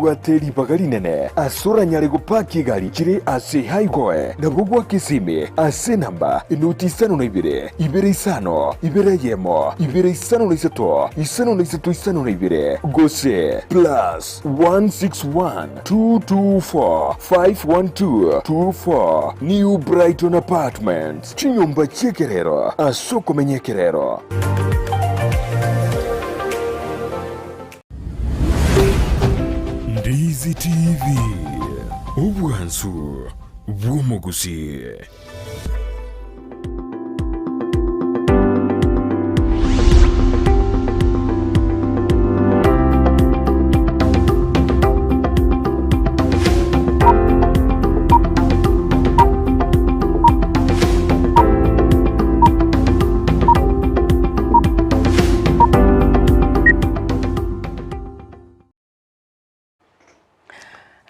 Wateri bagari nene asura nyare gupaki gari chiri ase haigoe na bugwa kisime ase namba inuti isano na ibere isano ibere yemo ibere isano na isato isano na ibere gose plus 161 224 512 24 New Brighton Apartments chinyumba chekerero asoko menyekerero. Ndizi TV Ubwansu Bwumugusi.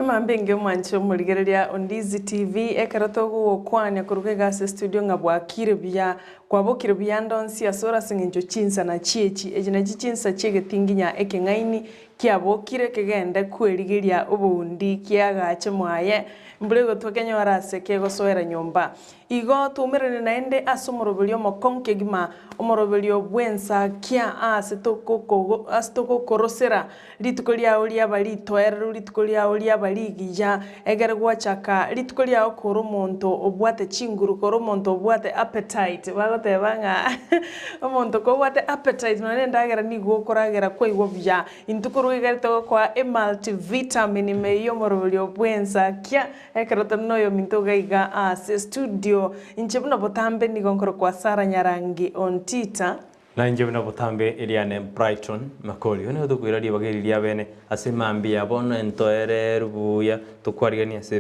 Mambenge mwancho muligereria Ndizi TV ekarato gukwanya kuruke gase studio ngabwakire bya kwabokire byandonsi asora singinjo chinsa na chiechi ejina chinsa chege tinginya ekengaini kiabokire kegende kwerigeria ubundi kiagache mwaye mburego twakenya waraseke gosoera nyomba igo tumerene naende asomoroberio mokonke gima omoroberio bwensa kia asitoko korosera litukolia olia bali toera litukolia olia bali gija egere gwachaka litukolia okoro monto obwate chinguru koro monto obwate appetite bagote banga omonto ko obwate appetite none ndagera ni gokoragera kwa iwo bya intukuru igarito kwa multivitamin meyo moroberio bwensa kia ekerota noyo mintoga iga ase studio inchebuna botambe ni gonkoro kwa Sara Nyarangi Ontita na injebuna botambe Eliane Brighton Makori one odukwiraria bageriria bene ase mambi abono entoire rubuya tukwarigania ase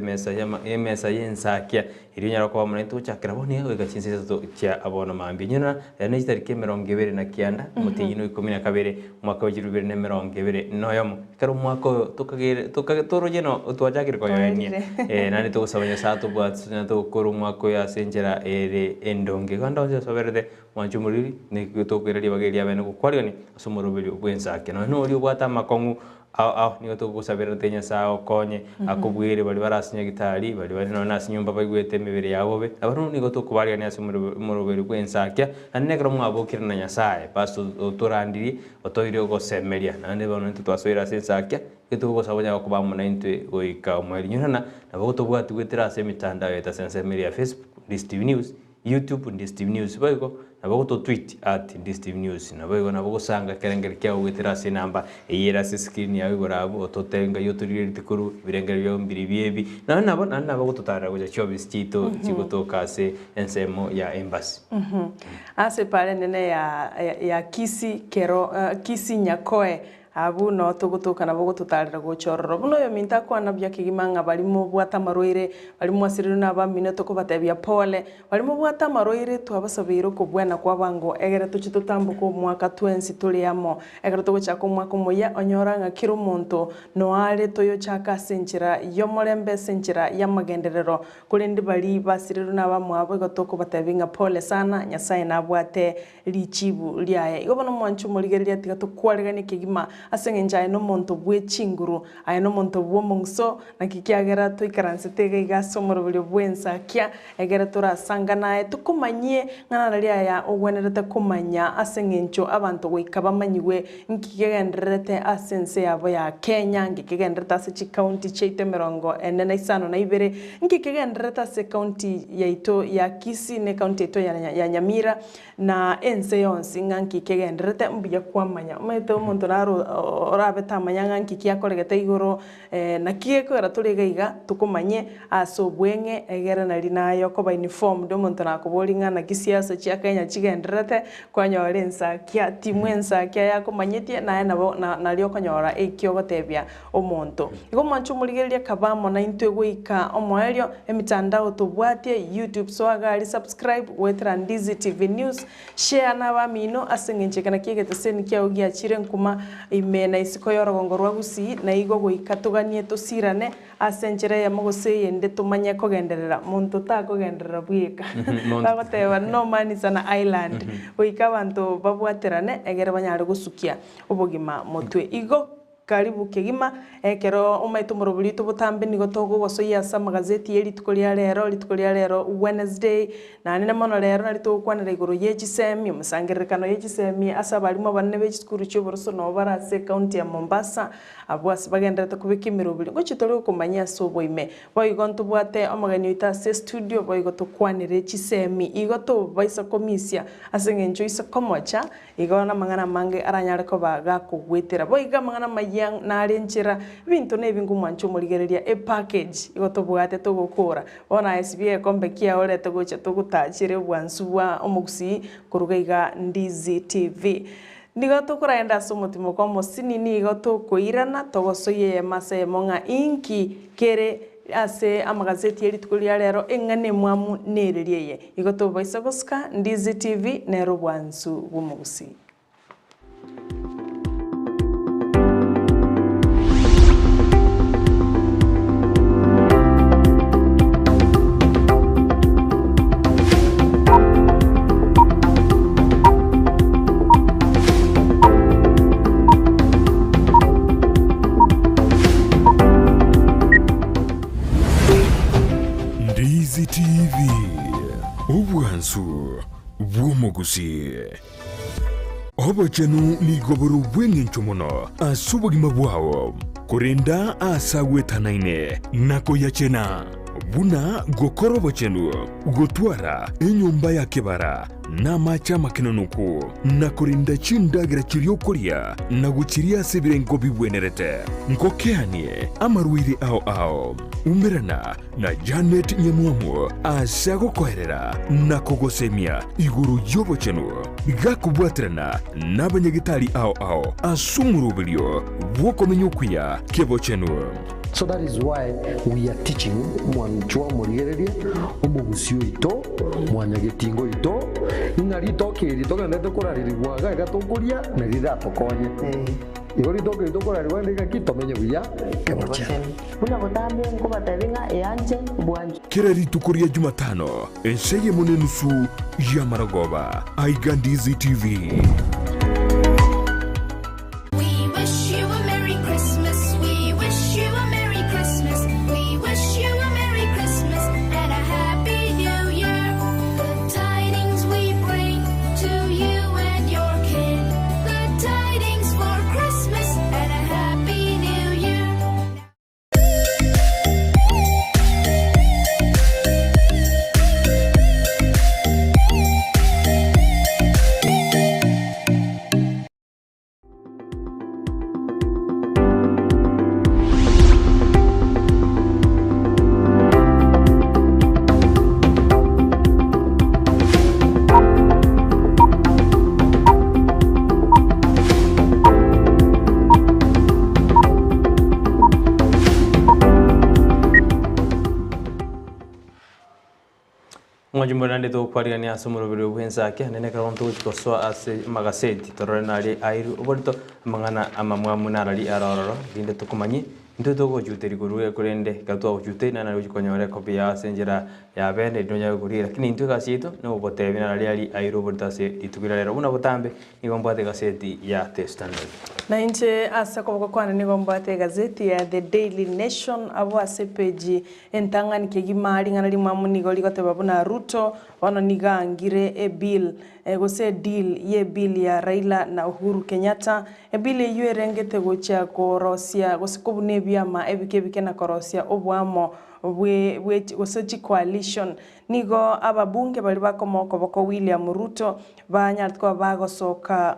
mesa yensakia irinyara kwa mwana tuchakira boni ega chinsezo cia abono mambi nyina ne itarike 29 mutiyino 12 mwaka wa 2020 noyomo karo mwaka tukagere torojeno twajagire ko yenia nani to sabanya sato bwat na to koro mwaka ya senjera ere endonge kanda se soberede wanchumuriri ne to kwereria bageria bene kukwariani asomorobeli bwensakia no ori bwata makongu niyo to kusabira tenya sao konye akubwire bali barasinya gitari bali no nasinyumba bagwete mibere yabobe abantu nigo to kubaria ne asomorobeli bwensakia anekro mwabokira na nyasaye pasto torandiri otoire go semeria nande bano twaswira sensakia kitugo sabanya ko bamuna intwe oika omweri nyana na bagoto bwatu gwetera ase mitandao eta sensemeria Facebook Ndizi TV News YouTube Ndizi TV News bago na bagoto tweet @Ndizi TV News na bago na bago sanga kerengere kya gwetera ase namba eyera se screen yawe gorabo ototenga yoturire tikuru birengere byo mbiri biebi na bago totara goja chobis chito chigotoka ase ensemo ya embassy ase pale nene ya kisi nyakoe abu no tugutuka na bugo tutarira gochororo buno yo minta kwana bya kigimanga bali mu bwata maroire bali mu asiriru na ba minuto ko batebya pole bali mu bwata maroire twabasabiro ko bwana kwa bango egere tuchitutambuko mwaka 20 tuliamo egere tugocha ko mwaka moya onyoranga kiro monto no ale toyo chaka senchira yo molembe senchira ya magenderero kulindi bali basiriru na ba mwabo gotoko batebinga pole sana nyasaye na bwate lichibu liaye igobono mwanchu moligeria tiga tukwaregani kigima asengenja no monto bwe chinguru ayano monto bwo mungso na kikiagera to ikaransitega igasomorobyo bwensa kya egera turasanga nae tukumanye ngana ria ya ogwenerete kumanya asengencho abantu goikaba manyiwe nkigenderete asense yabo ya Kenya nkigenderete ase county cheite 45 na ibere nkigenderete ase county yaito ya Kisii ne county yaito ya Nyamira na ense yonsi nkigenderete mbuya kwamanya umeto monto naro orabeta manyanga nkikia koregete igoro na kieko era tuligaiga tukumanye asobwenge egera na linayo ko by uniform do monto na kubolinga na kisiasa cia Kenya chigenderete kwanyora Ensakia timu Ensakia yako manyetie na na lyo konyora ekyo batebya omonto igo manchu muligeria kabamo na intwe goika omwelyo emitandao tubwatie YouTube so agali subscribe wetra Ndizi TV News share na bamino asengenchekana kiegete seni kya ugia chire nkuma imena isiko yorogongo rwagusi na igo goikatuganie tusirane asenjere ya mogose yende tumanye kogenderera muntu ta kogenderera bwika bagoteba no man is an island goika bantu babwaterane egere banyare gusukia ubugima motwe igo karibu kegima kero umaitu murubuli tubutambe nigo togo gosoya sa magazeti yeri tukolia lero Wednesday na nina mono lero nari tukwanira iguru yegisemi umusangiririkano yegisemi asa barimo banne b'ekikuru cy'uburuso no barase county ya Mombasa abwasi bagendera kubika imirubuli ngo kitore kumanya soboime boigo ntubwate amagani itase studio boigo tukwanire ekisemi igo to baisa komisia asengenjo isa komocha igo na mangana mange aranyare ko baga kugwetera boiga mangana mayang narenjera bintu nebingu mwancho murigereria e package igo to bwate to gukura ona SBA kombe kia ole to gocha to gutachire bwansuwa omugusi kurugaiga Ndizi TV nigo tukuraenda sumutimo kwa mosini nigo tukuirana togosoye mase monga inki kere ase amagazeti yeri tukulia lero engane mwamu nereriye igo to baisa goska Ndizi TV nero bwansu bumugusi Ndizi TV ubwansu bw'umugusi obachenu ni goboro bw'engencho muno asubugima bwawo kurenda asagwetanaine nako yachena buna gokoro bochenu gotwara enyumba ya kebara n'amacha makinonuku na kurinda chindagira kiryokoria na guchiria sebirengo bibwenerete nkokeanie amarwiri ao umerana na Janet Nyamwamu asago koherera na kogosemia iguru yobo chenu gakubwatrana n'abanyagitari ao asumurubilyo bwokomenyukuya kebo chenu. So that is why we are teaching mwanchwa murigereria omugusio ito mwanyagetingo ito inarito kirito kana tokoraririwa gaga tokuria na rira tokonye igori toke tokorariwa ndika kitomenye buya kemocha una gotambe ngo batabinga eyanje bwanje kirari tukuria Jumatano enseye munenusu ya Maragoba aiga Ndizi TV. Mwajumbo nande to kwariga ni asumurubiri Ensakia nene karonto chikosoa ase magaseti toronali airu oborito mangana amamwamu narali arororo dinde tukumanyi nto to gojuteri kuruye kurende katwa ujute na nari konyore kopi ya senjera ya bene donya kurira lakini nto kasito no botebi narali ali airu oborito ase ditukira lero una botambe igombate gaseti ya The Standard na inche asa kwa kwana nigombate gazeti ya The Daily Nation abo ase page entangani kegimari nganali mwamu nigoli gotebabuna Ruto wana nigangire e bill gose deal ye bill ya Raila na Uhuru Kenyatta e bill yu rengete gocha korosia gose kubune byama ebikebike na korosia obwamo we gosechi coalition nigo ababunge bali bakomoko boko William Ruto banyatwa bagosoka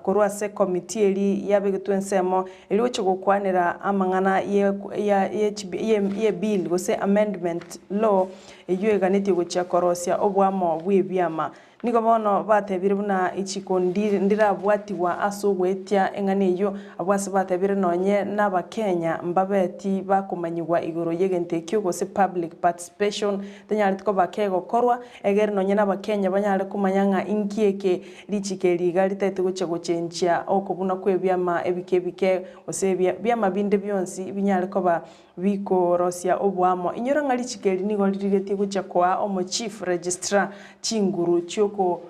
korwa se committee eri yabegitwensemo eli wecho gukwanira amangana ye bill gose amendment law eyeganiti gocha korosia obwamo bwebyama nigo bono batebire buna ichiko ndira bwatiwa asogwetia engane yo abwase batebire nonye n'abakenya mbabeti bakumanyirwa igoro yegente kyo gose public participation tanyari tko bakego korwa egere nonye n'abakenya banyare kumanyanga inkieke lichike liga litete goche gochenchia okobuna kwebyama ebikebike gose byama binde byonsi binyare ko ba biko rosia obwamo inyora ngali chikeli nigo lirigeti gocha kwa omo chief registrar chinguru cyoko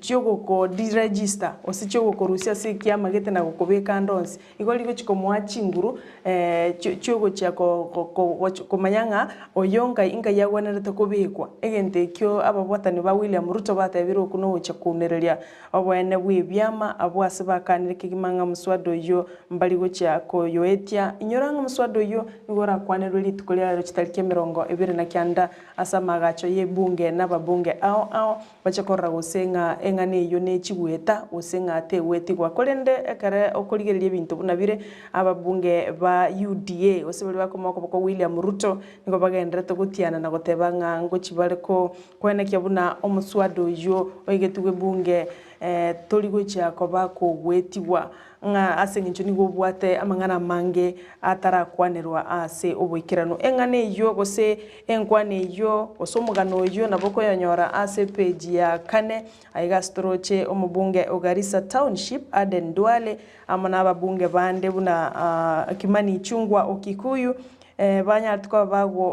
chiogoko deregister ose chiogoko rusia se kiama gete na gokobeka ndonsi igori gochiko mwa chinguru chiogo chia komanyanga oyonga inga yagwanerete kubikwa egente kyo ababwatani ba William Ruto batebiro kuno ucha kunereria obwene bw'ibyama abwase bakanire kigimanga muswado yo mbali gocha koyoetia inyoranga muswado yo nigora kwanero litukolera chitarike 29 asa magacho ye bunge n'ababunge ao bachakorra gusenga engane yo nechigweta usenga te weti kwa kolende ekare okoligereria bintu bunabire ababunge ba UDA osebali bakomoko bako William Ruto nigo bagenderete gutiana na gotebanga ngochi bareko kwenekia buna omuswado yo oigetugwe bunge tori gocha koba kogwetiwa nga asengincho nigo bwate amangana mange atarakwanerwa ase obwikirano engane yo gose enkwane yo osomugano yo naboko yanyora ase page ya 4 aiga stroche omubunge Ogarissa Township Aden Duale amana ababunge bande buna Kimani Chungwa Okikuyu banyatwa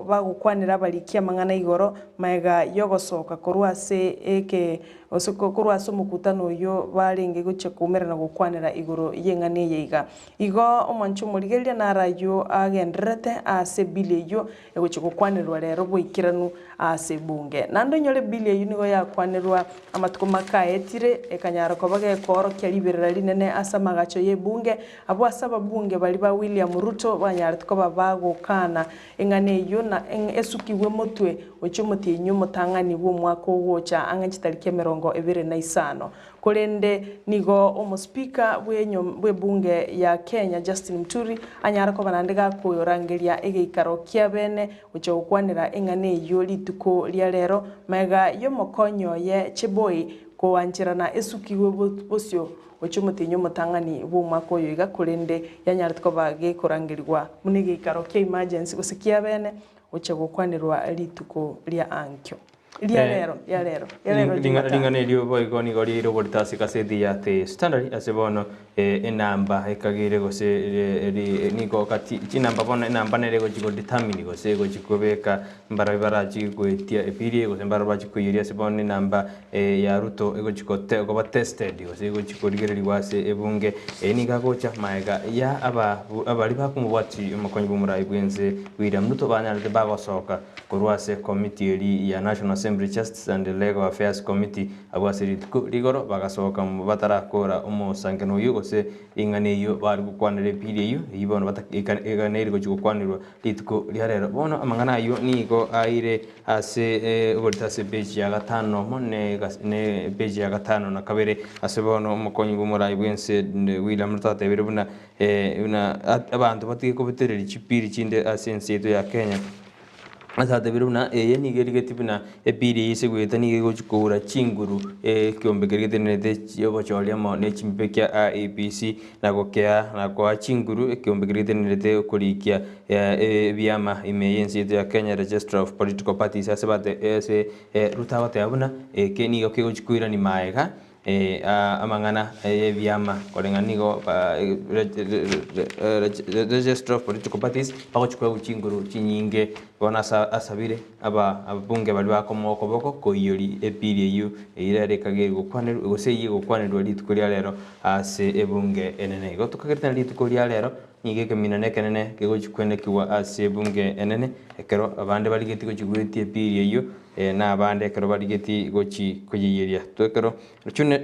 bagukwanira balikia mangana igoro maega yogosoka korwase eke osoko korwase mukutano yo barenge guche kumera na gukwanira igoro yengane yiga igo omanchu murigeria na rayo agendrete ase bile yo eguche gukwanirwa rero bwikiranu ase bunge nando nyore bile yo nigo yakwanirwa amatuko makaetire ekanyara ko bage koro kyaliberera linene asa magacho ye bunge abo asaba bunge bali ba William Ruto banyartko babago kana engane yo na esukiwe motwe ochomuti nyumo tangani bwo mwako wocha angachitarike 25 kolende nigo omuspika bwe bunge ya Kenya Justin Muturi anyara ko banandega kuyorangeria egeikaro kia bene ucho kwanira engane yo lituko lya lero mega yo mokonyo ye chiboi ko anchirana esukiwe bosyo ochomutinyo mutangani bwo mwako yo iga kolende yanyara ko bage kurangirirwa munige ikaro kia emergency gusikia bene ucho gukwanirwa lituko lya ankyo lingane lio boy goni gori ro borta se kasedi ya te standard asebono enamba ekagire gose niko kati chinamba bona enamba nere go chigo determine go se go chikobeka mbara chigwetia epirie go mbara ba chikuyiria sebono enamba ya Ruto ego chikote go ba tested go se go chikorigere liwase ebunge eniga gocha maega ya abali bakumubwati umukonyi bumurayi bwenze William Ruto banyarite bagosoka korwase committee eri ya National Assembly Justice and Legal Affairs Committee abwasiri rigoro bagasoka mu batarakora umusangano yugo se ingane yo bari gukwanira pide yo ibono batakanere go gukwanirwa litiko lyarero bono amangana yo nigo aire ase gortase page ya 5 mone ne page ya 5 na kabere asebono umukonyi bumurayi bwense William Ruto atebere buna abantu batike ko betereri chipiri chinde asenseto ya Kenya asate biruna yeni gerigeti epiri ise gweta ni go chukura chinguru kiombe gerigeti nete yobo cholia mo ne chimpekia APC na gokea na kwa chinguru kiombe gerigeti nete kurikia byama imeyensi ya Kenya Register of Political Parties asabate ese rutawate abuna keni go chukura ni maega amangana byama kolenganigo Register of Political Parties bagochukwa uchinguru chinyinge bona asabire abunge bali bakomoko boko koyori epiri yu irare kagere gukwanira guseye gukwanirwa lituko lero ase ebunge enene go tukagerta lituko lero nyigeke minane kenene kego chikwenekiwa ase ebunge enene ekero abande bali getiko chigweti epiri yu na abande ekero bali geti gochi kuyiyeria twekero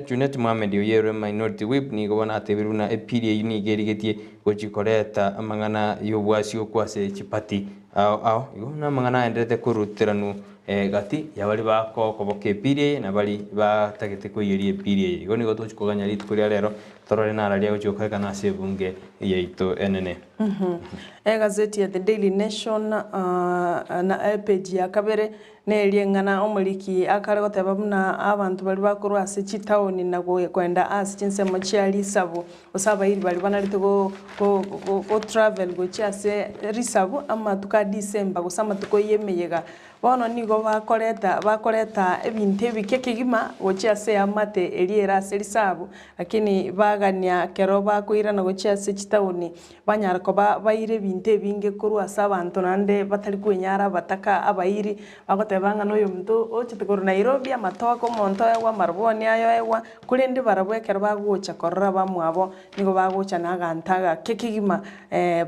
Junet Mohamed yero minority whip ni gobona atebiruna epiri yu ni gerigetie gochi koreta amangana yobwasi okwase chipati ao igona mangana endete kurutiranu gati yabali bako koboke pire na bali batagete kuyirie pire igoni goto chukoganya litkuria lero torore na ralia gochoka kana sebunge yeito enene gazeti ya The Daily Nation na page ya kabere neliengana omuliki akare goteba buna abantu bali bakorwa ase chitaoni na kwenda ase chinsemo chiali sabo osaba iri bali banarite go travel go chase risabu ama tuka December gusama tuko yemeyega bono nigo bakoreta ebintu ebike kigima go chase amate eliera ase risabu lakini bagania kero bakoira na go chase chitaoni banyara koba baire binte binge kuru asa abantu nande batari kwenyara bataka abairi bagotebanga noyo muntu ochite koru Nairobi amatoko monto ewa marboni ayo ewa kurende barabwekera bagocha korora bamwabo nigo bagocha na gantaga kekigima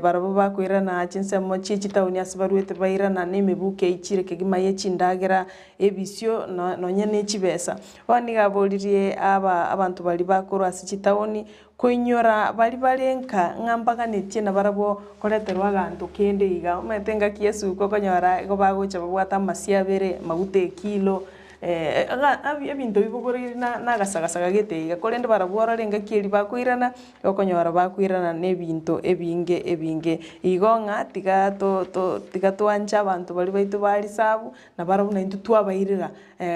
barabo bakwirana chinsemo chichitauni asibaruete bairana nemibuke ichire kegima yechindagera ebisio nonye nechibesa oni gaboririe abantu bali bakuru asichitauni kuinyora bali balenka ngambaga netie na barabo koreterwa gantu kende iga umetenga kiesu ko konyora go bagocha babwata masiabere magute kilo ebintu bibuguri na gasagasaga gete kolende barabwora renga kieri bakwirana okonyora bakwirana nebintu ebinge igonga tiga twanja abantu bali baitu bali sabu na barabu na intu twabairira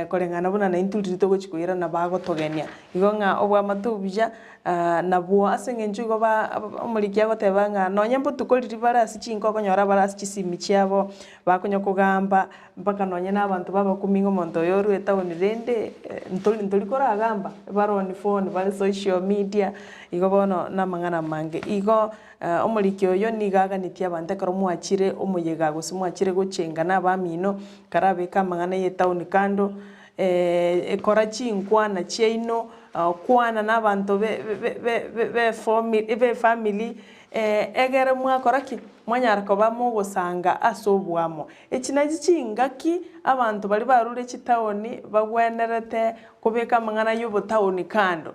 kolengana buna na intu rito gochikuirana bagotogenia igonga obwa matubija nabwo asengenju go ba omurikia gotebanga nonyembo tukoliri barasi chinko konyora barasi chisimi chiabo bakonya kugamba mpaka nonye n'abantu babakumingo monto yoru etawoni rende ntoli kora agamba baroni phone bali social media igo bono namangana mange igo omurikio yo nigaga nitia bante karo mwachire omuyega gusumwachire guchenga n'abamino karabe kamangana yetawoni kando ekora chinkwana cheino kwana n'abantu be family egere mwakoraki mwanyara koba mugusanga asobwamo ekinaji chingaki abantu bali barure chitawoni bagwenerete kubeka mangana yubo tawoni kando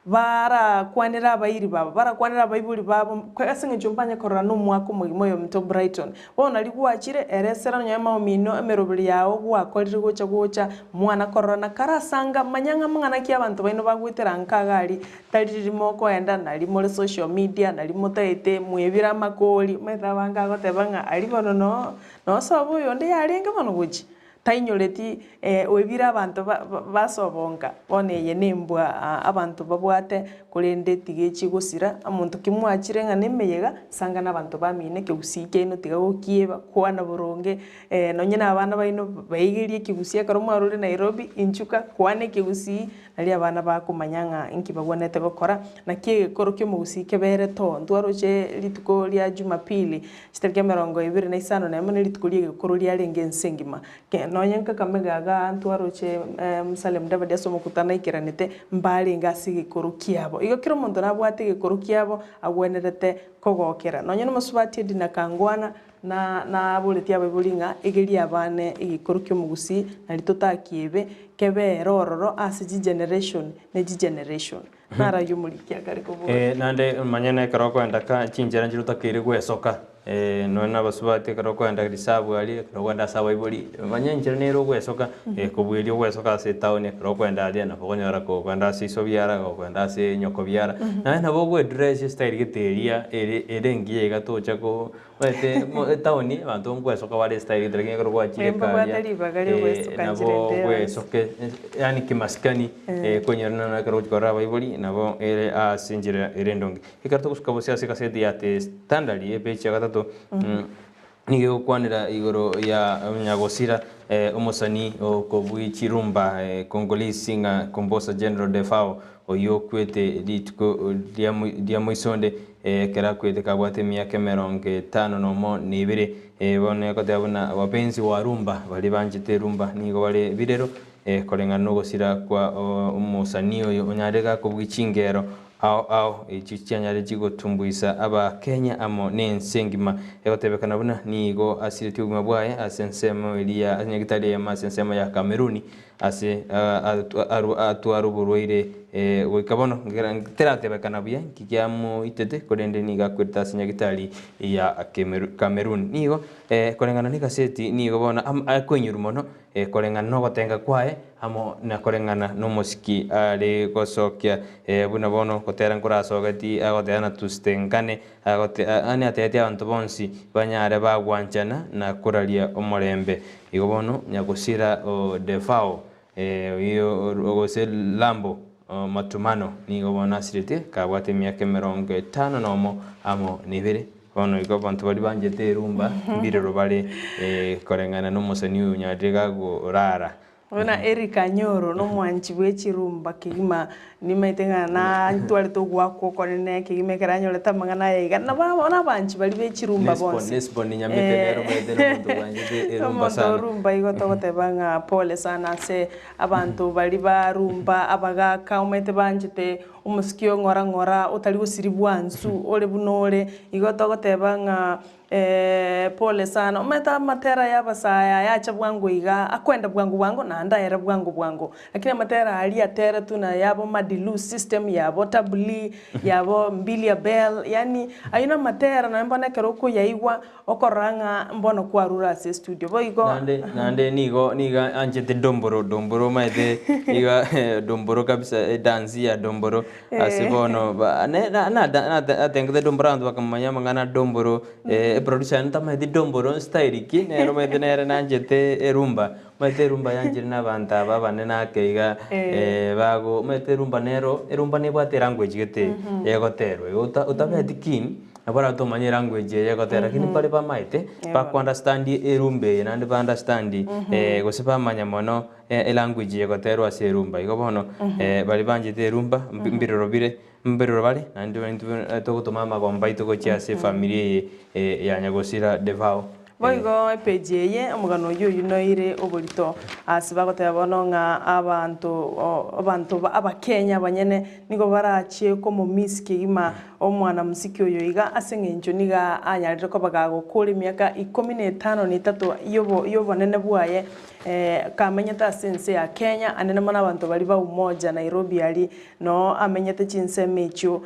bara kwanira abairi babo bara kwanira abaibuli babo kwasinga chumpanya korora no mwako moyo mto Brighton bona ligwachire eresera nyama omino emerobili yawo gwakorire gocha mwana korona karasanga manyanga mangana ki abantu baino bagwitera nkagari taliri moko enda nali muri social media nali motaete mwebira makoli methabanga gotebanga ali bono no sobo yonde yarenga bono guchi tainyoreti webira abantu basobonga boneye nembwa abantu babwate kurende tigechi gusira amuntu kimwachire nga nemeyega sanga nabantu bamine kegusike no tiga gokieba kwana boronge nonye nabana baino baigirie kigusie karo mwarure Nairobi inchuka kwane kigusi nali abana bakumanyanga inki bagwanete gokora na kiege koro kimugusike bere to ndwaroche lituko lya Jumapili chitarike 25 na emone lituko lya koro lya renge nsengima nonyenka kamegaga ntwaroche Musalem David asomukutana ikiranete mbali ngasi gikoro kiabo igo kiro muntu nabwate gikoro kiabo agwenerete kogokera nonye no musubati dina kangwana na buleti ababulinga igeri abane igikoro kyomugusi nali totakiebe kebe rororo as generation nara yumulikia kariko nande manyene karoko ndaka chinjera njiruta kire gwesoka nona basubate karoko ndaka risabu ali karoko nda sawa ibuli manyenjera nero gwesoka kubwili gwesoka se town karoko nda ali na pokonyora ko kwanda siso byara ko kwanda se nyoko byara na bogwe dress style giteria erengiye gatocha ko wete town abantu gwesoka wale style giteria ko kwachire ka nabo gwesoka yani kimaskani konyora na karoko koraba ibuli nabo ere asinjira erendongi ikarto kuskabo sia sikaseti yate standard ebecha gatatu nigo kwanira igoro ya nyagosira omosani okobwi chirumba Congolese singer composer general defao oyo kwete litko dia moisonde kera kwete kabwate miaka 50 nomo nibire bone kotabona wapenzi wa rumba bali banjite rumba nigo bale birero kolenga no gosira kwa omosani oyo onyarega kubwichingero ao ichichanyare chigotumbuisa aba Kenya amo nensengima egotebekana buna nigo asireti uguma bwaye asensemo elia anyagitali ya masensemo ya Kameruni ase atuaruburoire wikabono teratebekana bya kikiamo itete korende niga kweta anyagitali ya Kameruni nigo kolengana ni kaseti nigo bona akonyurumono kolengana no gotenga kwae amo na kolengana no mosiki ale gosokia buna bono kotera nkurasogati agoteana tustengane ani atete abantu bonsi banyare bagwanchana na kuralia omorembe igo bono nyagusira defao iyo ogose lambo matumano nigo bona sirete kabwate miaka 50 nomo amo nibere bono igo bantu bali banjete rumba mbirero bale korengana no musani unyadega gorara Ona Erika Nyoro no mwanchi wechirumba kigima nimaitenga na ntwali to gwako konene kigime karanyo ta mangana yiga na bona banchi bali bechirumba bonse Nesbon nyamete nero medero muntu banjide erumba sana rumba igoto gotebanga pole sana se abantu bali barumba abagaka umete banjite umusikio ngora utali gusiri bwansu ole bunole igoto gotebanga pole sana umeta matera yabasaya yacha bwangu iga akwenda bwangu na ndaera bwangu lakini matera ali atera tuna yabo madilu system yabo tabli yabo mbilia bell yani ayina matera na mbona keroko yaigwa okoranga mbona kwarura se studio boigo nande niga anjete domboro maite iga domboro kabisa dansi ya domboro asibono na tengde domboro andu bakamanya mangana domboro producer nta maite domboro style ki nero maite nere nanjete rumba yanjire na banta baba nena keiga bago maite rumba ne bwate language gete yegoterwe utabeti kin abara to manye language yegotera lakini pale pa maite pa understand rumbe nande pa understand gosipa manya mono language yegoterwa se rumba igobono bali banjite rumba mbiriro bali nande to gutuma magomba ito gochia se familia ya nyagosira devao boigo epejeye omugano yuyu noire oborito asibagoteba bono nga abantu abakenya banyene nigo barachie komo miski ima omwana musiki oyo iga asengenjo niga anyarire ko bagago kuri miaka 15 ni 3 yobo nene bwaye kamenyeta sense ya Kenya anene mana abantu bali ba umoja Nairobi ali no amenyete chinse mecho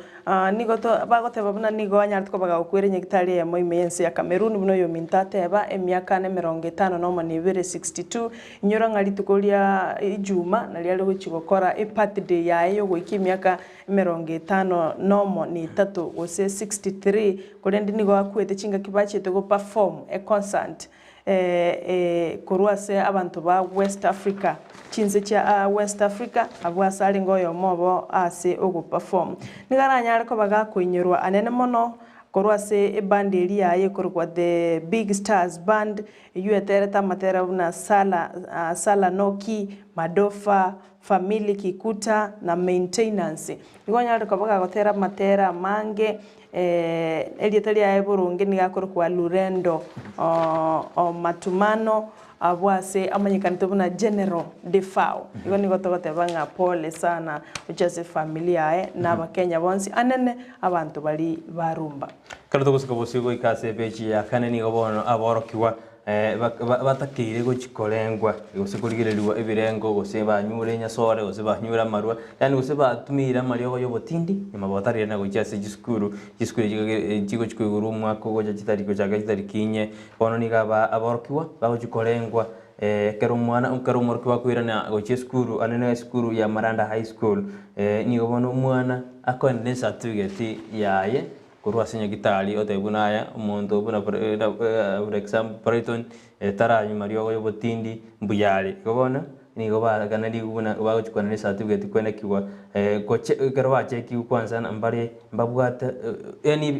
nigo to bagoteba bana nigo anyarire ko bagago kwere nyegitari ya moimense ya Cameroon buno yo mintate ba emiaka ne 50 no mani 62 nyoro ngali tukolia ijuma na lialo guchigokora birthday yayo gwiki miaka 50 no ni 3 gose 63 korendi nigo akwete chinga kibache to perform a concert kuruase abantu ba West Africa chinse cha West Africa abwasali ngoyo mobo ase ogo perform nigaranya ariko bagakoinyorwa anene mono korwase band elia ye korwa the big stars band yuetereta matera una sala noki madofa family kikuta na maintenance igonya ariko bagagotera matera mange elietelia eburungi nigakorwa lurendo matumano abwase amanyikanito buna general defao igo nigotogote banga pole sana uchase familia na bakenya bonsi anene abantu bali barumba kala tugusika bosigo ikase pechi ya kaneni gobono aborokiwa batakire gochikolengwa gosikurigirerwa ebirengo goseba nyure nyasore goseba nyura marwa yani goseba tumira maryo yo botindi nyamabotarire na gochase jiskuru jigo chikuguru umwako goja chitariko chaga kitarikinye bono niga aborokiwa bagochikolengwa kero umorokiwa kwirana gochie skuru anene skuru ya Maranda High School nigo bono umwana akwende certificate yaye kurwa sinya gitali otebunaya umuntu buna for example Brighton taranyu mariyo yo botindi mbuyale gobona nigo bagana ligubuna bagochukwana ni certificate kwene kiwa kerwa cheki kwanza mbare mbabwata yani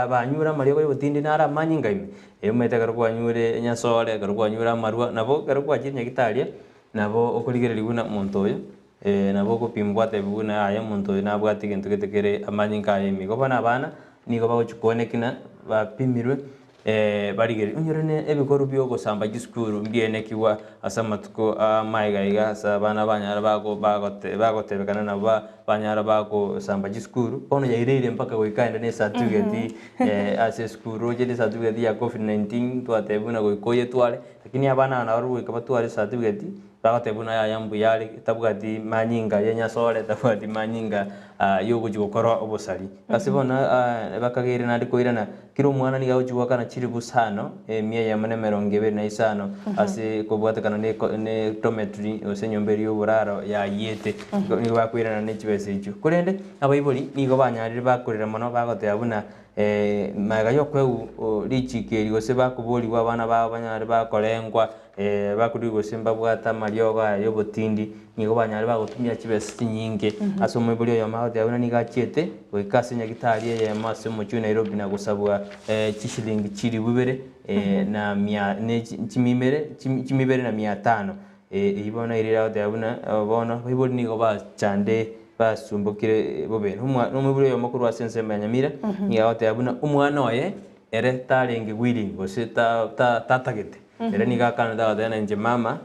banyura mariyo yo botindi nara manyinga ime emete karwa nyure nyasole karwa nyura marwa nabo karwa chinya gitali nabo okuligere liguna muntu oyo nabo kupimbwa tebuna aya muntu oyo nabwati kintu kitekere amanyinga ime gobona bana nigo bagochukonekina bapimirwe barigere unyorene ebikoro byo gusamba giskuru mbiene kiwa asamatuko maiga asa bana banyara bagotebekana na banyara bago samba giskuru ono yairire mpaka goikaenda ne certificate ase skuru je certificate ya COVID-19 twatebuna goikoye twale lakini abana na baru ikabatwale certificate bagotebuna ya yambu yali tabugati manyinga yenya sole tabugati manyinga yogo jukora obosali asibona bakagere nandi koirana kiro mwana niga ujuwa kana chiri busano mia ya mane 25 ase kobwata kana ne tometri osenyomberi yoburaro ya yete nigo bakwirana ne chibese icho kurende abayiboli nigo banyarire bakorera mono bagote abuna maga yokwe lichikeri gose bakuboli wa bana ba banyare bakolengwa bakuri gose mbabwata maryoga yobotindi nigo banyare bagotumya chibese nyinge asomo iboli yo mahote abuna niga chete wekase nyagitari ye mase mu Nairobi na gusabwa chishilingi chiri bubere na mia ne chimibere na 500 ibona irira tabuna bona biboli ni go ba chande basumbukire bobene umwe makuru asense manyamira ya tabuna umwana oye ere tarenge gwiri gose tatagete ere ni gakana da nje mama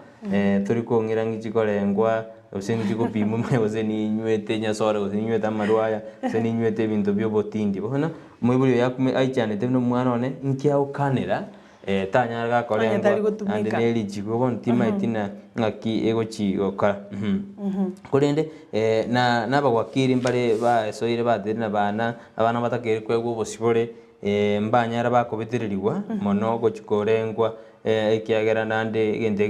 turi kongira ngijikorengwa usengi chiko bimu mwe gose ni nywete nyasora gose ni nywete amarwaya gose ni nywete bintu byo botindi bona mwibuli yakume aichane tebno mwana one nkia ukanira tanya ga korengwa ande neli jiko bon tima itina ngaki ego chi oka kurende na bagwakiri mbare ba soire ba derina bana abana batakere kwego bosibore mbanyara bakobetererigwa mono gochikorengwa ikiagera nande gente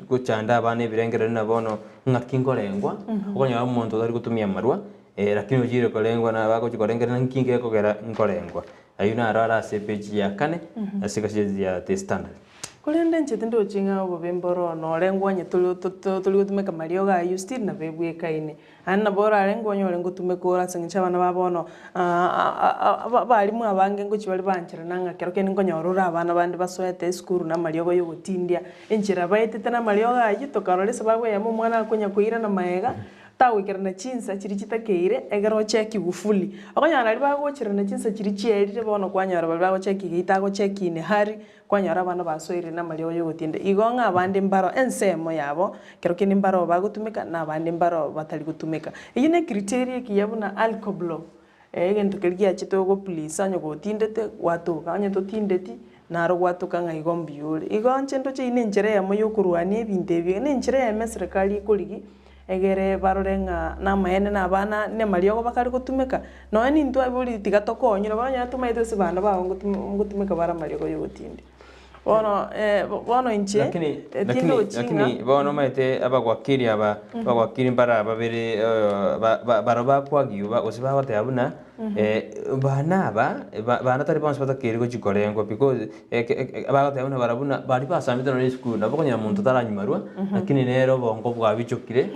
go chanda abana ibirengera na bono ngakingorengwa okonya umuntu ari gutumia marwa lakini ujire korengwa na bako chikorengera nkinge kogera nkorengwa ayuna arara sepeji ya kane asikashezi ya the standard kurende nchete ndo chinga obo bemboro no lengwa nye tuli gutumeka mario ga used na bebwe kaine anna bora lengwa nyo lengo tumekora singicha bana babono bali mu abange ngo chibali banchira nanga kero kene ngo nyorura abana bandi basoyete school na mario go yogutindia enchira baitete na mario ga yito karole sabagwe ya mwana akunya kuira na maega tawikira na chinsa chiri chitakeire egero cheki bufuli akonyana ali bagochira na chinsa chiri chierire bono kwanyara bali bagocheki gitago cheki ne hari kwanyara bana basoire na malio yo gutinde igonga abandi mbaro ensemo yabo kero kini mbaro bagutumika na abandi mbaro batali gutumika iyine criteria kiyabuna alcoblo egento kelgia chitogo please anyo gutindete watuka anyo totindeti naro gwatuka nga igombiure igonche ndo chine njere ya moyo kurwanie bindebi ne njere ya serikali ikoligi egere barorenga na mahene na bana ne maliogo bakari gutumika no ni ntwa buri tigatoko nyira banya tumaite se bana ba ngutumika bara maliogo yogutindi bono inche lakini bono maite abagwakiri bagwakiri bara babere baroba kwagiuba osiba bate abuna bana tari bonse batakiri go chikorengo because abagate abuna barabuna bari basamite no school nabokonya muntu taranyimarwa lakini nero bongo bwabichukire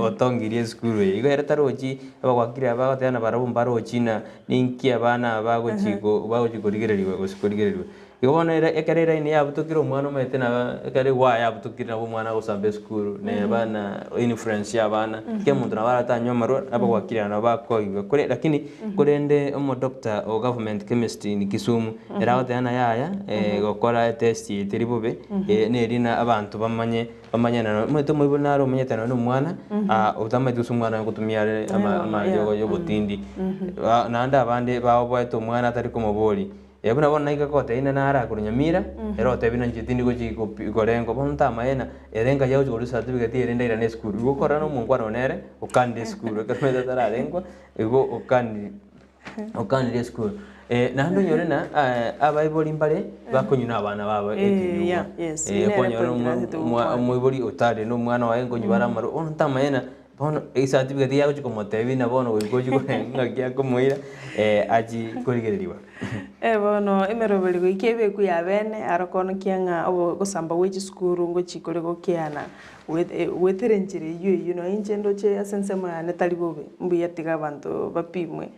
otongirie school igo era taroji abagwakiri abagate na barabumba rochina ninki abana bagochikorigereriwe gosikorigereriwe igona ekerera ini yabutukira umwana umete na ekare wa yabutukira nabo umwana gosambe school ne bana influence yabana ke muntu nabara tanyomaro abagwakira na bakoiwe kure lakini kurende umo doctor o government chemistry ni Kisumu era otana yaya gokora test itiribobe ne rina abantu bamanye na mweto mwibonaro munyetana no mwana utamaite usumwana gutumia ama yo botindi nanda abande bawo bweto mwana atari komoboli ebuna bona ikakote ina nara kunyamira erote bina njitindi gorengo bonta maena erenga yao jolu certificate erenda ira ne school gukora no mungwa no nere ukande school kameda tara rengwa ego ukande school nando yorena abaiboli mbale bakonyuna abana babo konyora umwiboli utale no mwana wa engo nyibara maro onta maena bono certificate yao chiko motevi na bono wigoji gorenga kya komoira aji korigereriwa bono emerobeli go ikebe ku yabene arakono kianga obo gosamba wechi skuru ngo chikore go kiana weterenjire you know injendo che asensemo ya netali bobe mbuya tiga bantu bapimwe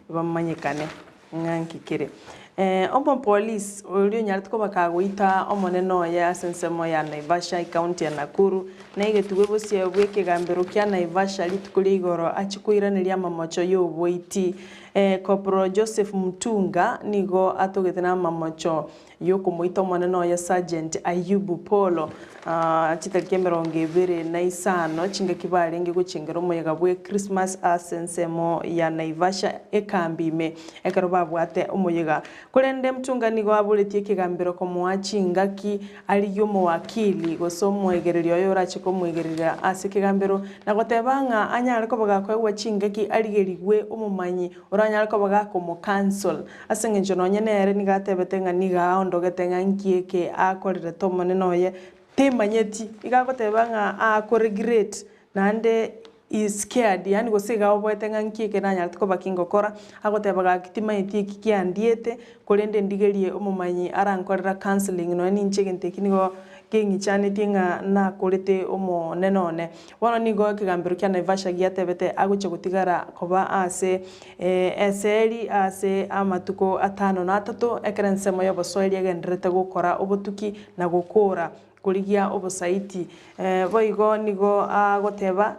bamanyekane ngankikire omo police olio nyartuko bakagoita omoneno ya sensemo ya Naivasha county ya Nakuru na igetuwe bosie bweke gambero kya Naivasha litukuri igoro achikuiraniria mamocho yo boiti Corporal Joseph Mutunga nigo atogete na mamocho yo kumuita omoneno ya Sergeant Ayubu Polo chitariki 25 chinga kibarenge guchingero moyaga bwe Christmas asensemo ya Naivasha ekambime ekaro babwate omoyaga kurende Mutunga nigo abuletie kigambiro ko mwachingaki aliyo mu wakili gosomo egererio yo rachiko mwegerera asikigambiro nagotebanga anyare ko bagakwegwa chingaki aligerigwe omumanyi oranyare ko bagako mu council asengenjo nonyenere nigatebetenga niga ondogetenga nkieke akorere tomone noye temanyeti igagotebanga akoregret nande is scared yani gosiga oboetenga nkieke nanya tuko bakingokora agotebaga kitima itiki kiandiete kolende ndigerie omumanyi arankorera counseling no ni nchegente kinigo kingi chane tinga na kolete omo nenone wana nigo kigambiro kya Naivasha giatebete aguche gutigara koba ase eseri ase amatuko 5 na 3 ekerensemo yo bosoeli agendrete gukora obotuki na gukora kurigia obosaiti boigo nigo agoteba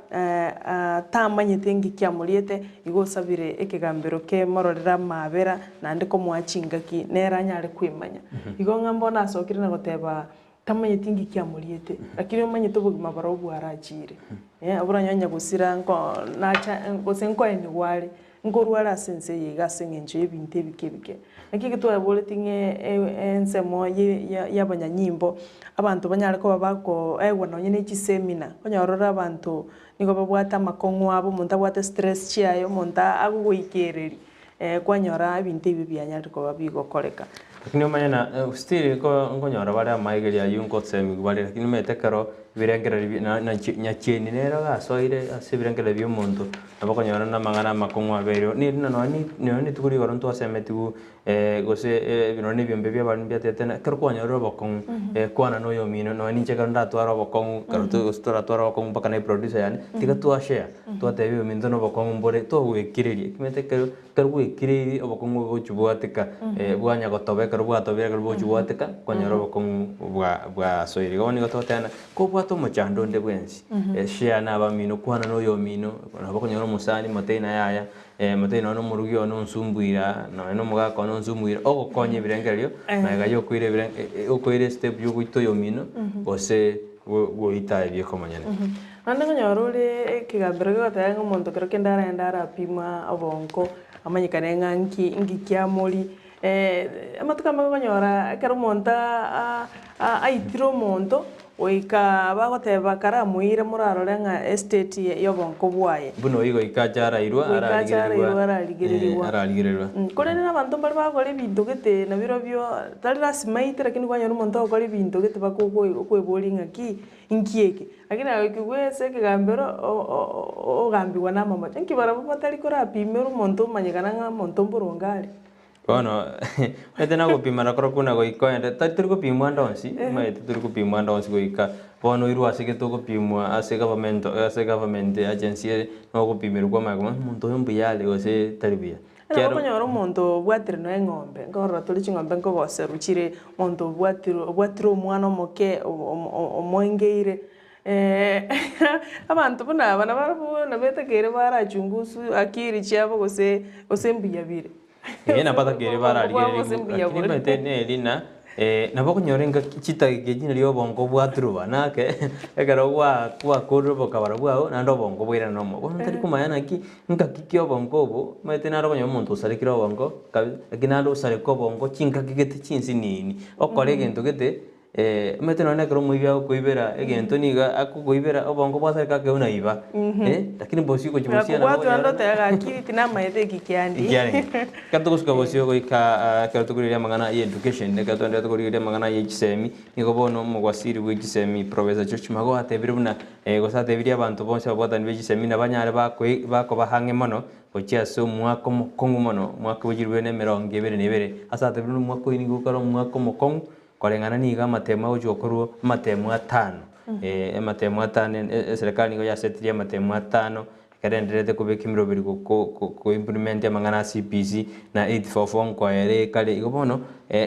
tamanyete ngikiamuriete igo sabire ekegambero ke mororera mabera nande komwachingaki nera nyare kwimanya igo ng'ambo nasokire na goteba tamanyete ngikiamuriete lakini omanyete obogima baro bwarachire abura nyanya gusira nko nacha gosenko eni gware ngorwara sense yiga seng'encho ebinto ebike nakiki twaboletinge ensemo y'abanyanyimbo abantu banyare koba bako ewa nonye n'echisemina onyorora abantu nigo babwata amakong'u abo omonto abwate stress chiayo omonto agogoikereri kwanyora ebinto ebi bianyare koba bigokoreka lakini omanyana still nkonyora bare amaigeria ayu nkosemi bare lakini metekero birengera nyachieni nero gasoire ase birengera by'omonto abakonyora namang'ana amakong'u aberio ni tukuri goro ntwasemetigu gose bino ni byombe by'abantu byatete kero kwanyora obokong'u kwana noyo mino no nincheka ndatwara obokong'u kero twara obokong'u mpaka na producer yani tiga twashare twatebi ominto no obokong'u mbore togwekireria kimetekero kero gwekireri obokong'u gochubwateka bwanya gotobekero bwatobera kero bochubwateka kwanyora obokong'u bwa soiri goni gototena kobwato mochando nde bwensi share na abamino kwana noyo mino abakonyora omusani matena yaya matena no murugi ono nsumbuira no mugako no nsumbuira ogokonye ebirengererio naga yokwire okwire step yoguito yomino gose goita ebyekomanyana ande ngonyora ore ekigambero gotaya ng'omonto kero kendara arapima obonko amanyikane ng'anki ngikiamori amatuka amagonyora kero omonto aitire omonto oika bagoteba karamuire murarore ng'a estate y'obonko bwaye buno igo ikacharairwa ararigererirwa kore n'abantu mbari bagora ebinto gete nabiro byo tari rasimaite lakini kwanyora omonto ogokora ebinto gete bakokwebori ng'aki nkieke lakini agokigwese ekigambero ogambiwa n'amamacho nkibara batari korapimera omonto omanyekana ng'a omonto mborongari bono ete na gopima na korokuna goikoende tari gopimwa ndonsi maete turi gopimwa ndonsi goika bono iru asige to gopimwa ase government agency no gopimirwa magoma muntu mbiyale gose taribia kero konyora omonto obwatire no eng'ombe ngorora tori ching'ombe ngogoseruchire omonto obwatire omwana omoke omoengeire abantu buna abana barabona betegere barachungusu akiri chiabo gose mbiyabire napata kere bararigereria lakini elina nabakonyorenga chitagekejina rio bongo bwaturuba nake ekero gwakorire bokabara bwao nando bongo bwira nomo bono tari kumayana ki nkakikio bongo bo mete naro konyo omonto osarekire bongo lakini nando osareko bongo chinkakigete chinsi nini okore egento gete mete none kero moibia gokoibera egento niga akogoibera obongo bwasareka keuna iba lakini bosiko chibosia na bwatu ando tega akiri tina maete kikiandi kato kusuka bosio goika kero tukuriria mangana ye education ne kato ndo tukuriria mangana ye chisemi nigo bono mugwasiri we chisemi professor George Mago atebire buna gosatebiria abantu bonse babwatani be chisemi na banyare bako bahange mono gochia so mwako mokongu mono mwako bujirwe ne 22 asa atebire mwako ini gukaro mwako mokongu korengana niga amatemo ojokorwo amatemo 5 amatemo 5 serikali nigo yasetiria amatemo 5 karenderete kubeka imirobiri ko implement amangana CPC na 844 kwere kale igo bono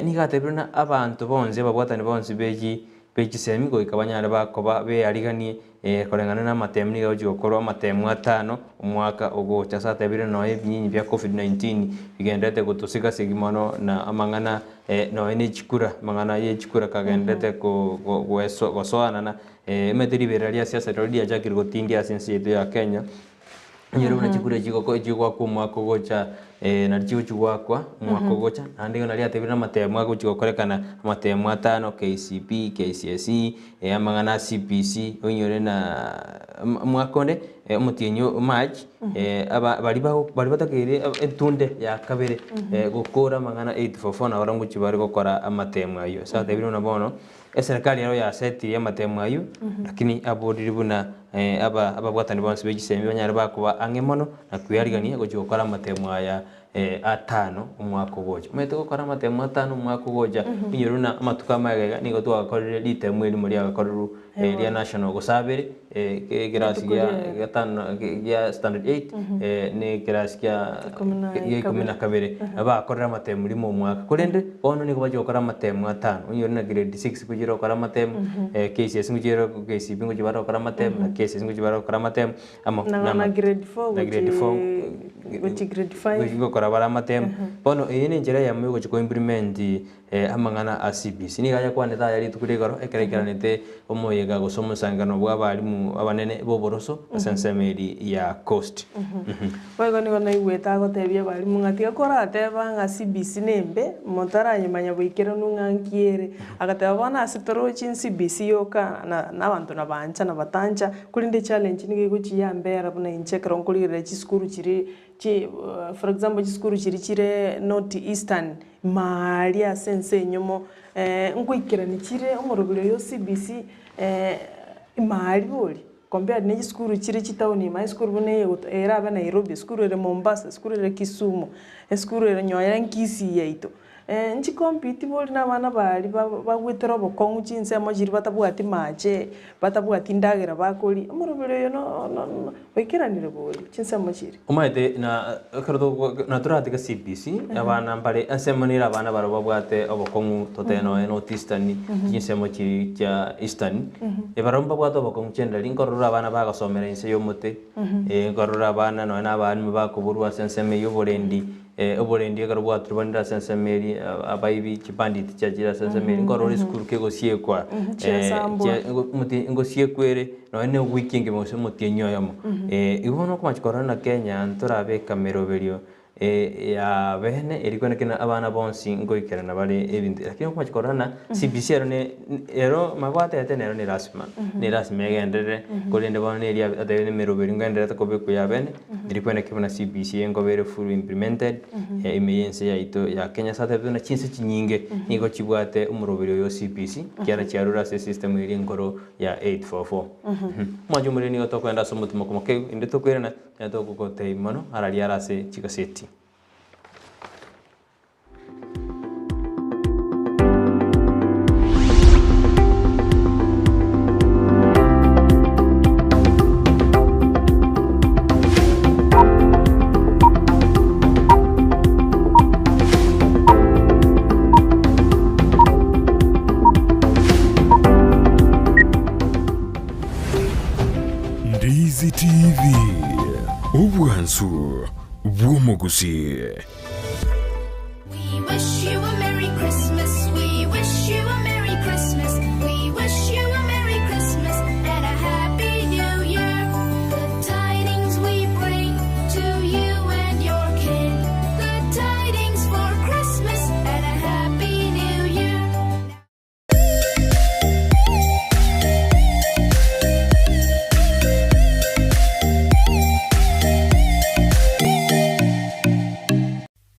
nigatebirana abantu bonze babwatani bonse beji semi go ikabanyara bakoba be ariganie korengana na amatemo niga ojokorwo amatemo 5 omwaka ogocha satebire no ebinyinyi bya COVID-19 bigendete gutusika sigimono na amangana no ene chikura mangana ye chikura kagendete gosoana na meteribera ria siasa rodia jakiri gotindia sensi yetu ya Kenya nyero na chikura chigwa ku mwako gocha na chigo kwa mwako gocha andiko na ria tebira matemo agochikokorekana matemo 5 KCP KCSE amangana CPC onyore na mwakonde omutinyo March bari batakire entunde ya kabere gukora mangana 844 na orangu chibari gukora amatemo ayo sa tebira na bono serikali yaro ya seti ya matemo ayo lakini abodiri buna ababwatani bonse begisemi banyare bakuba angemono na kuyarigania gochikokora amatemo aya atano umwaka ugoja mwete gukora amatemu atano umwaka ugoja inyeru na amatuka magega nigo twakorire litemu eri muri agakoruru ria national gusabire class ya gatano ya standard 8 ni class ya 12 abakorera amatemu muri mu mwaka kurende bono nigo bajokora amatemu atano inyeru na grade 6 kujira okora amatemu KCS ngujira KCB ngujira okora amatemu na KCS ngujira okora amatemu na grade 4 na grade 4 which grade 5 gukora bara amatemu bono iyi ni njira ya mugo ko implement amangana a CBC ni gaya kwa neta yari tukurigaro ekerekeranete omoyega gusoma sangano bw'abarimu abanene boboroso asensemeri ya coast wego ni gona igweta gotebia barimu ngati akora ateba nga CBC nembe montara nyamanya bwikero nungankiere agateba bana asitoro chin CBC yoka na bantu na bancha na batancha kulinde challenge ni giguchi ya mbera buna inchekero nkulire chiskuru chiri for example chiskuru chiri north eastern Maria sense nyomo ngwikira ni chire umurubiro yo CBC imari boli compared ne school chire chitawuni ma school bune era bana Nairobi school re Mombasa school re Kisumu school re Nyarangi yaito nchi compete boli na bana bali bagwetera bokongu chinse amajiri batabwati mache batabwati ndagera bakoli umurubiro yo no wikiranire boli chinse amajiri umaite na karoto na turatika CBC abana mbale asemanira abana baro babwate obokongu toteno North Eastern chinse amajiri cha Eastern ebaromba bwato bokongu chenda linkorura abana bagasomera inse yomote korura abana no n'abana bakuburwa senseme yoborendi oborendi akarubwa turbanira sensemeri abaibi chipanditi chagira sensemeri ngorori school kego siekwa muti ngo siekwere no ene weekend mose muti nyoyamo ibono kwa chikorana Kenya nturabe kameroberio ya bene erikone kina abana bonsi ngo ikerana bari ebindi lakini kwa chikorana CBC ero magwate atenero ni rasma gendere kolende bone eri atene meroberio ngendere takobe kuya bene erikone kibona CBC ngo bere full implemented emeyense ya ito ya Kenya satebe na chinse chinyinge nigo chibwate umuroberio yo CBC kyara cyarura system iri ngoro ya 844 mwaje muri nigo tokwenda somutima komoke inde tokwerana yatokokote imano arali arase chikaseti Ndizi TV ubwansu bw'umuguzi. We wish you a Merry Christmas. We wish you a Merry Christmas. We wish you a Merry Christmas and a Happy New Year. Good tidings we bring to you and your kin. Good tidings for Christmas and a Happy New Year.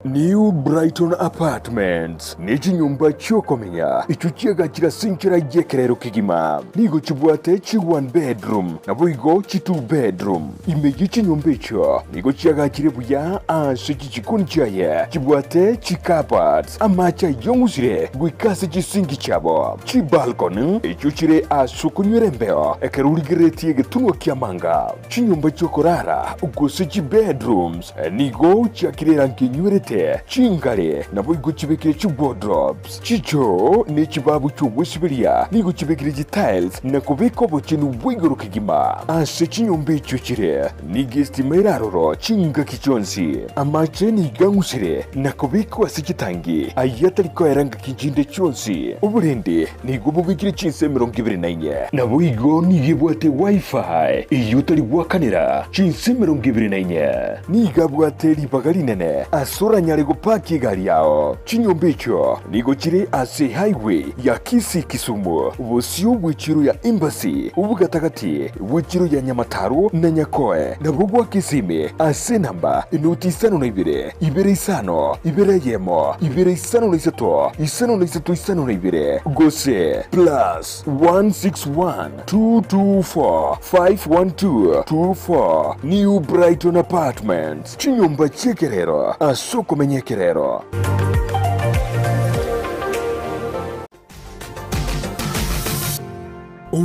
New Brighton Apartments ni chinyumba chokomenya icho chiagachira sinchira yekerero kigima nigo chibwate chi 1 bedroom na boigo chi 2 bedroom imeji chinyumba icho nigo chiagachire buya ase chichikuni chaye chibwate chi carpets amacha yongusire gwikase chisingi chabo chi balcony icho chire asukunywere mbeo ekerurigireti egetunwa kiamanga chinyumba chokorara ugose chi bedrooms nigo chiakirera nkinywerete chingare na boigo chibekire chi wardrobes chicho ni chibabu chubwesibiria nigo chibekire chi tiles na kubiko bochinu bwigoro kigima ase chinyumba icho chire ni guest meraroro chinga kichonsi amache ni gangusire na kubiko ase chitangi ayatariko eranga kijinde chonsi uburende nigo bubikire chinse 24 na boigo ni yebwate wifi iyutari bwakanira chinse 24 ni gabwate libagali nene asura nyare gupaki kigali yao chinyomba icho nigo chiri ase highway ya Kisii Kisumu busio bw'ichiro ya embassy ubugatagati bw'ichiro ya Nyamataro na Nyakoe na bugwa Kisimi ase namba inoti 52 250 2yemo 253 252 gose plus 161 224 512 24 New Brighton Apartments chinyomba chekerero asoko menyekerero.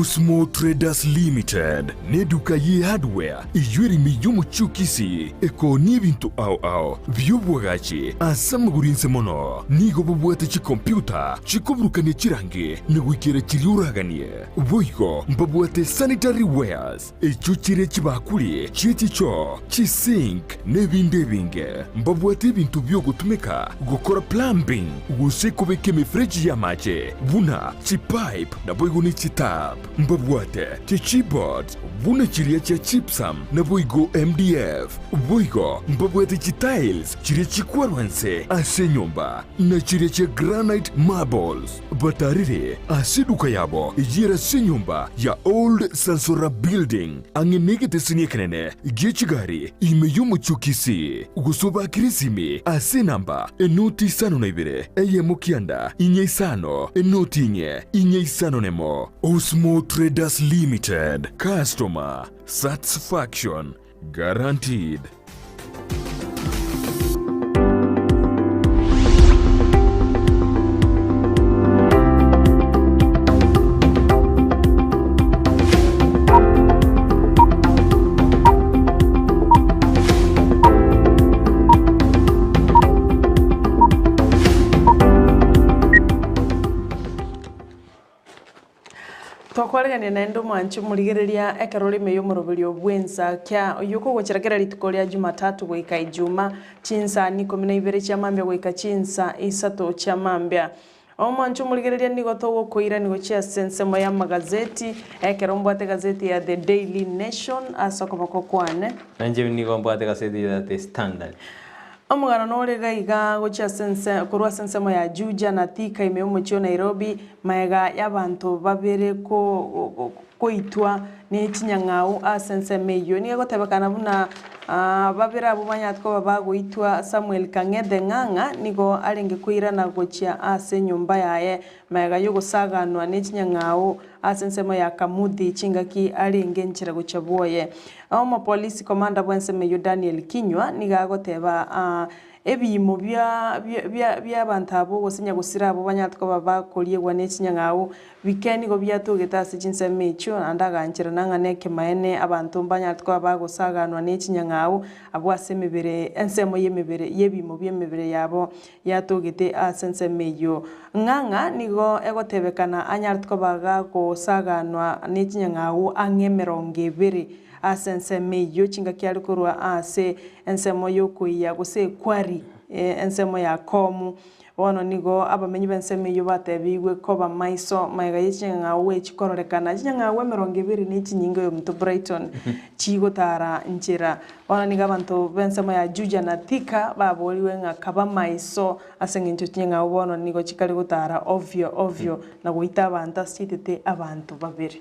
Osmo Traders Limited neduka ye hardware ijwiri miyomo chukisi eko n'ibintu ao by'ubwagaci asamugurinse mono nigo bubwate chi computer chikuburukanye chirange nigwikira chiriuraganie boigo mbabwate sanitary wares echo chire chibakuri chicho chisink n'ebindi binge mbabwate ibintu byo gutumika gukora plumbing gusekobeke mifreji y'amache buna chipipe na boigo ni chitab mbabwate chichibot buna chiria cha chipsam na boigo MDF boigo mbabwate chitiles chiria chikwarwanse ase nyomba na chiria cha granite marbles batarire ase duka yabo ijira se nyomba ya old Sansora building angenegete siniekenene gechigari imeyomo chukisi gusoba kirisimi ase namba enoti 52 eyemo kianda inye isano enoti inye isano nemo. Osmo Traders Limited. Customer satisfaction guaranteed. Tokwarigania na endo mwanchu murigereria ekerori meyo muroberio bw'Ensakia yuko gocherekera rituko rya Jumatatu goika Ijuma chinsa 12 cia mambya goika chinsa 3 cia mambya omwanchu murigereria nigo togokoira nigo cia sensemo ya magazeti ekero mbwate gazeti ya The Daily Nation asoko bakokwane nanje nigo mbwate gazeti ya The Standard. Omugano nore gaiga gocha sense kurwa sensemo ya Juja na Thika imeumuchio Nairobi maega y'abantu babere koitwa ni chinyang'au asense meyo ni gotebekana buna babera abo banyatko babagoitwa Samuel Kang'ethe Ng'ang'a nigo arenge kuirana gochia ase nyumba yaye maega yo gusaganwa ni chinyang'au asensemo ya Kamuthi chingaki arenge nchira gochaboye omo police commander bwense meyo Daniel Kinywa niga goteba ebimo bya bantabo gosinya gusira abo banyatko babakorie gwa nechinyang'au weekend go byatugeta ase chinsemecho andaganchira nang'aneke maene abantu banyatko bagosaganwa nechinyang'au abo ase mebere ensemo yemebere yebimo byemebere yabo yatugete ase nsemeyo Ng'ang'a nigo egotebekana anyartko baga gosaganwa nechinyang'au ang'e 20 asense meyo chinga kiali kurwa ase ensemo yokuya guse kwari ensemo ya komu wono nigo abamenyi benseme yo batebigwe koba maiso maiga yichenga chikororekana chinga 20 ni chinyingo yo mto Brighton chigotara nchira wono niga abantu bensemo ya Juja na Thika baboliwe nga kaba maiso asengincho chinga wono nigo chikali gutara ovyo na guita abantu sitete abantu babiri.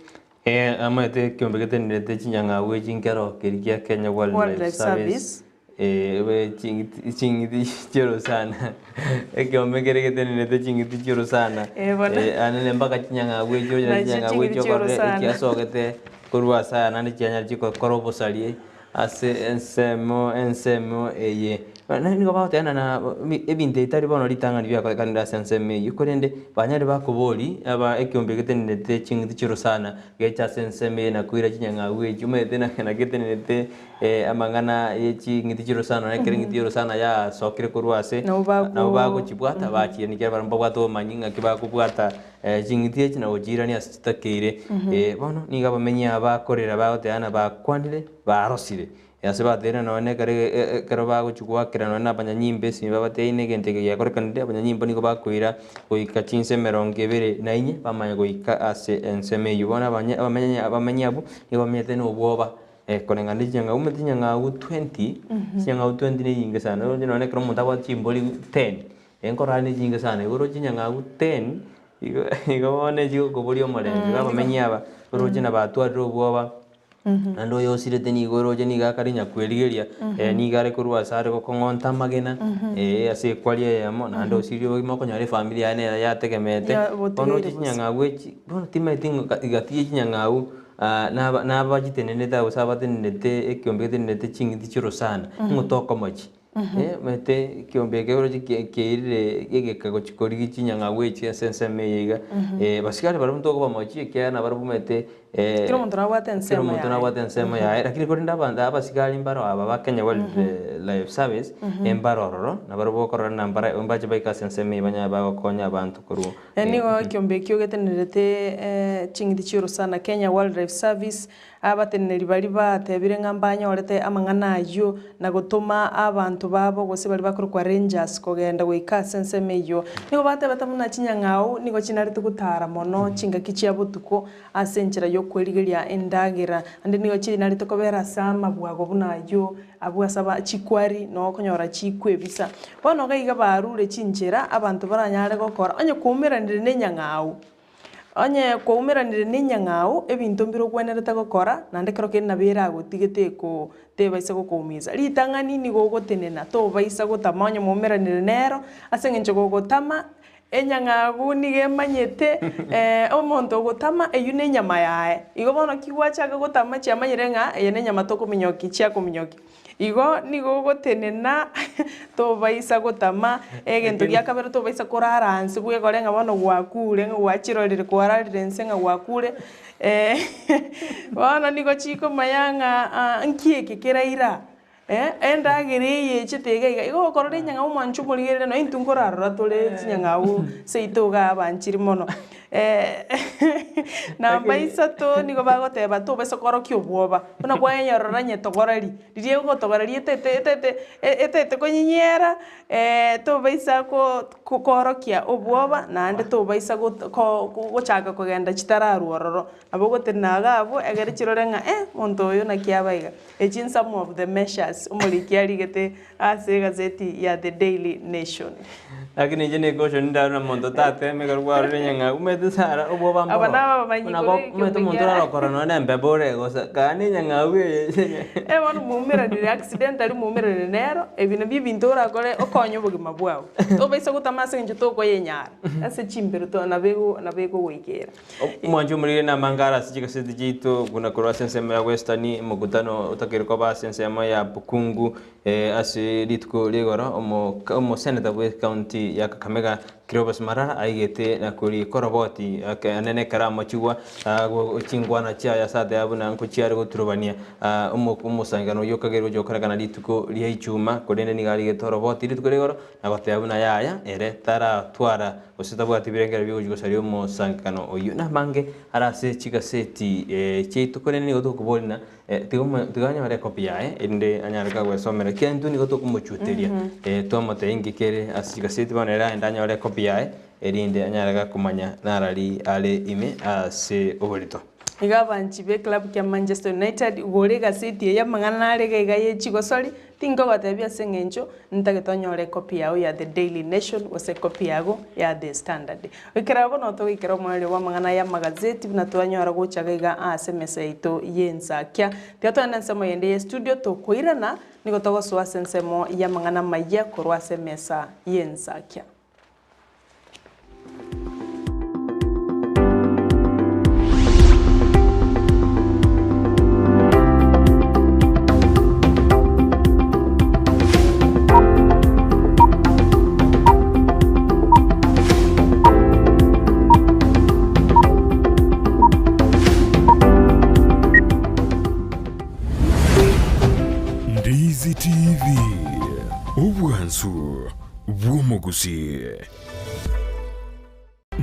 Amate kyombekete nete chinyang'au chinkero kirikia Kenya Wildlife Service we chingiti chero sana kyombekete nete chingiti chero sana anene mpaka chinyang'au cho kore kiasogete kurwa sana ni chinyanya chiko korobo salie ase ensemo eye nani ko bautena na ebinte itari bono litanga bya kwa kanira senseme yukorende banyari bakoboli aba ekyombekete nete chingiti chiro sana gecha senseme na kuira chinyang'au ejume tena kana ketenete amangana yechi ngiti chiro sana na keringiti chiro sana ya sokire kurwase na bago chibwata bachi ni kera baramba bwato manyinga kibako bwata chingiti echi na ojirani asitakire bono niga bamenya bakorera bagoteana bakwanire barosire yase batera none kare bagochukwa kirano na banyanyimbe simba bateine gente ya korekanide banyanyimbo niko bakwira goika 224 na inye bamanya goika ase enseme yubona abamenyabu nibo myete no bwoba konengana chinyang'au meti nyang'au 20 chinyang'au 20 ne yinge sana ro none kro monta kwa chimboli 10 enkorani yinge sana igoro chinyang'au 10 igo one chigo koborio morenzi baba menyaba ro china batwariro bwoba ando yosirete ni igoro je ni gakarinya kwerigeria ni gare kurwa sare ko kongonta magena ase kwalia yamo nando osirio imoko nyare familia ane yategemete ono chinyang'au echi bono timetingo igatie chinyang'au nabajitenenete usabatenenete ekiombekete ching'iti chiro sana ng'otoko mochi mete kiombeke oro keirire egekago chikorigi chinyang'au echi asenseme yiga basigari bari mutoko bamochi ekiana bari bumete kiro muntu nabwate ensemo yae lakini kuri ndabanda abasigari mbaro aba bakenya life service embarororo nabari bokorora nambara mbaje baikase enseme banya bakonya abantu kuru nigo kiombeke ogetenerete ching'iti chiro sana Kenya Wildlife Service abateneri bari batebire ng'ambanya orete amang'ana ayo na gutuma abantu babo gose bari bakuru kwa rangers kogenda goikasa enseme iyo nigo batebata muna chinyang'au nigo chinarite gutara mono chingaki chia butuko ase enchera yo kwerigeria endagera ande nigo chinarite kobera sama bwago bunayo abwasaba chikwari no konyora chikwebisa bono gaiga barure chinchera abantu baranyare gokora onye kuumiranire nenyang'au onye kwaumiranire nenyang'au ebinto mbiro gwenerete gokora nande kero kene nabera agotigete ko tebaisa gokuumiza ritang'ani nigo gotenena tobaisa gotama onye maumiranire nero ase eng'encho gogotama enyang'au niga emanyete omonto ogotama eywo na enyama yaye igo bono kigwachaka gotama chiamanyire ng'a eye na enyama tokominyoki chiakominyoki igo nigo gotenena tobaisa gotama egento gia kabere tobaisa korara nsi bwegore ng'a bono gwakure ng'a gwachirorire kwararire nse ng'a gwakure bono nigo chikomanya ng'a nkieke keraira endagera eye chitega igo gokorora enyang'au mwancho morigerere no into nkorarora tore chinyang'au seito ga abanchiri mono namba isato nigo bagoteba tobaisa korokia obwoba buna bwaenyorora nyetogorari ririe gotogorari etete konyinyera tobaisa korokia obwoba naende tobaisa gochaka kogenda chitararuororo nabo gotenaga abo egere chirore ng'a monto oyo nakiabaiga echin some of the measures umurikia rigete ase gazeti ya The Daily Nation lakini jene gosho ndaro monto tate megarwaro nyanga umete sara obo bambo abana bamanyiko umete monto ro korona na mbebore gosa kani nyanga uye bono mumira ni accidentally mumira ni nero ebino bibintora kore okonyo bugima bwao tobaisa gutamase nje toko yenyara ase chimbero to nabego goikera mwanjo muri na mangara sichika sidi jito kuna korwa sensema ya westani mugutano utakiriko ba sensema ya bukungu ase litko ligoro omo senator we county ya Kakamega Kirobas Marara aigete na kuri koroboti anene karamo chigwa chingwana chia ya sate abuna nkuchiare guturubania umusangano yokagero jokaragana lituko liaichuma kodene nigali getoroboti lituko ligoro na gote abuna yaya ere tara twara ositabu birengera bigo sario musangano oyu na mange arase chiga seti cheito kodene ni goto kubolina tiganya mare kopia ende anyarika gwesomera kentu ni goto kumuchuteria tomote ingikere asiga seti banera endanya ore kopia erinde anyarika kumanya narari ale ime ase oborito igabanchi be club ya Manchester United gorega city ya mangana rega igaye chigosori tingo batebia sengencho ntagitonyore copy yao ya The Daily Nation ose copy yago ya The Standard ikirabo no to ikiro mwele wa mangana ya magazeti na twanyora gochaga iga asemesa ito yensakia tiato nsemo yende studio to koirana nigotogo swa sensemo ya mangana maya korwa semesa yensakia Ndizi TV ubwansu bw'umuguzi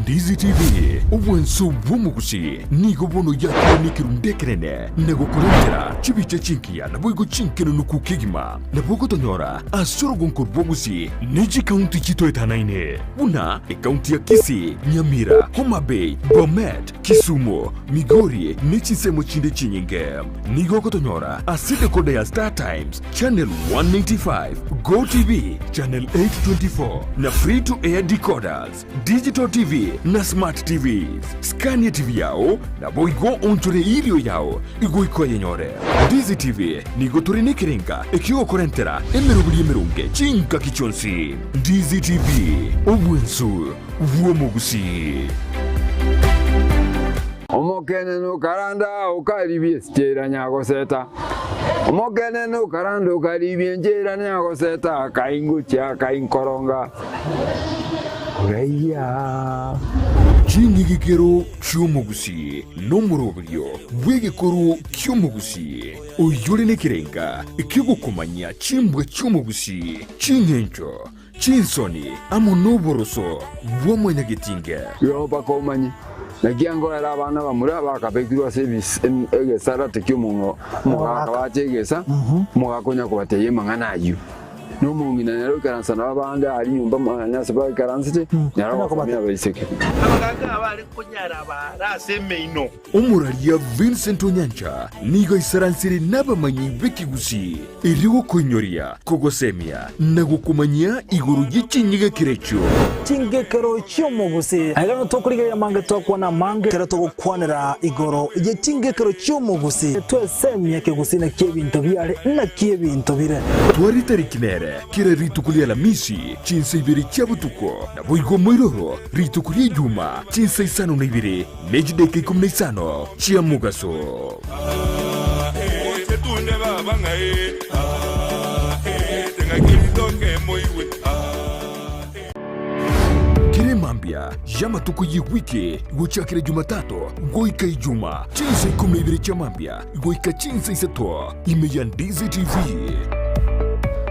Ndizi TV obwenso bw'omugusi nigo bono yakonikiru ndekerene negokorengera chibiche chinkia naboigo chinkeno nukukigima nabogotonyora asorogonko bwogusi neji kaunti chitoetanaine buna ekaunti ya Kisii, Nyamira, Homa Bay, Bomet, Kisumu, Migori nechisemo chinde chinyinge nigo gotonyora aside koda ya Star Times Channel 195, Go TV Channel 824 na free to air decoders, Digital TV na Smart TVs. Scania TV yao na boigo onchore ilio yao igo yenyore. Ndizi TV nigo turinikiringa ikiwa korentera emerubuli emerunge chinka kichonsi. Ndizi TV obwensu vuomugusi. Omokene no karanda ukaribie stera nyago seta. Omokene no karanda ukaribie njera nyago seta kaingucha kainkoronga. Uraiya. Chingigikero cy'umugusi n'umurobyo w'igikoro cy'umugusi uyure nekirenga ikigukumanya chimbwe cy'umugusi chinyencho chinsoni amunoboroso bw'omunyagitinge yoba komanyi nagiango era abana bamura bakabekirwa service egesara tekyomungo mugakabachegesa mugakonya kubateye manganayo no mungina nero karansana abanga ari nyumba manyasa ba karansite nyaro komya bayiseke abaganga abari kunyara barasemeino umuralia Vincent Onyancha nigo isaransiri n'abamanyi b'ikigusi iriho kunyoria kogosemia nagukumanya iguru y'ichinyiga kirecho chingekero cy'umugusi agano tokuriga mange tokwana mange kera tokwanira igoro ye chingekero cy'umugusi twesemye kigusi na kebinto byare na kebinto bire twari tarikinere kira ritukulia la misi chinsa ibiri cyabutuko na boigo moiroro ritukulia juma chinsa isano na ibiri nejideke 15 chia mugaso tunde baba ngai tengakiridoke moiwe mambia jama tuko yiwike gochakira Jumatatu goika ijuma chinsa 12 cha mambia goika chinsa isato imeya Ndizi TV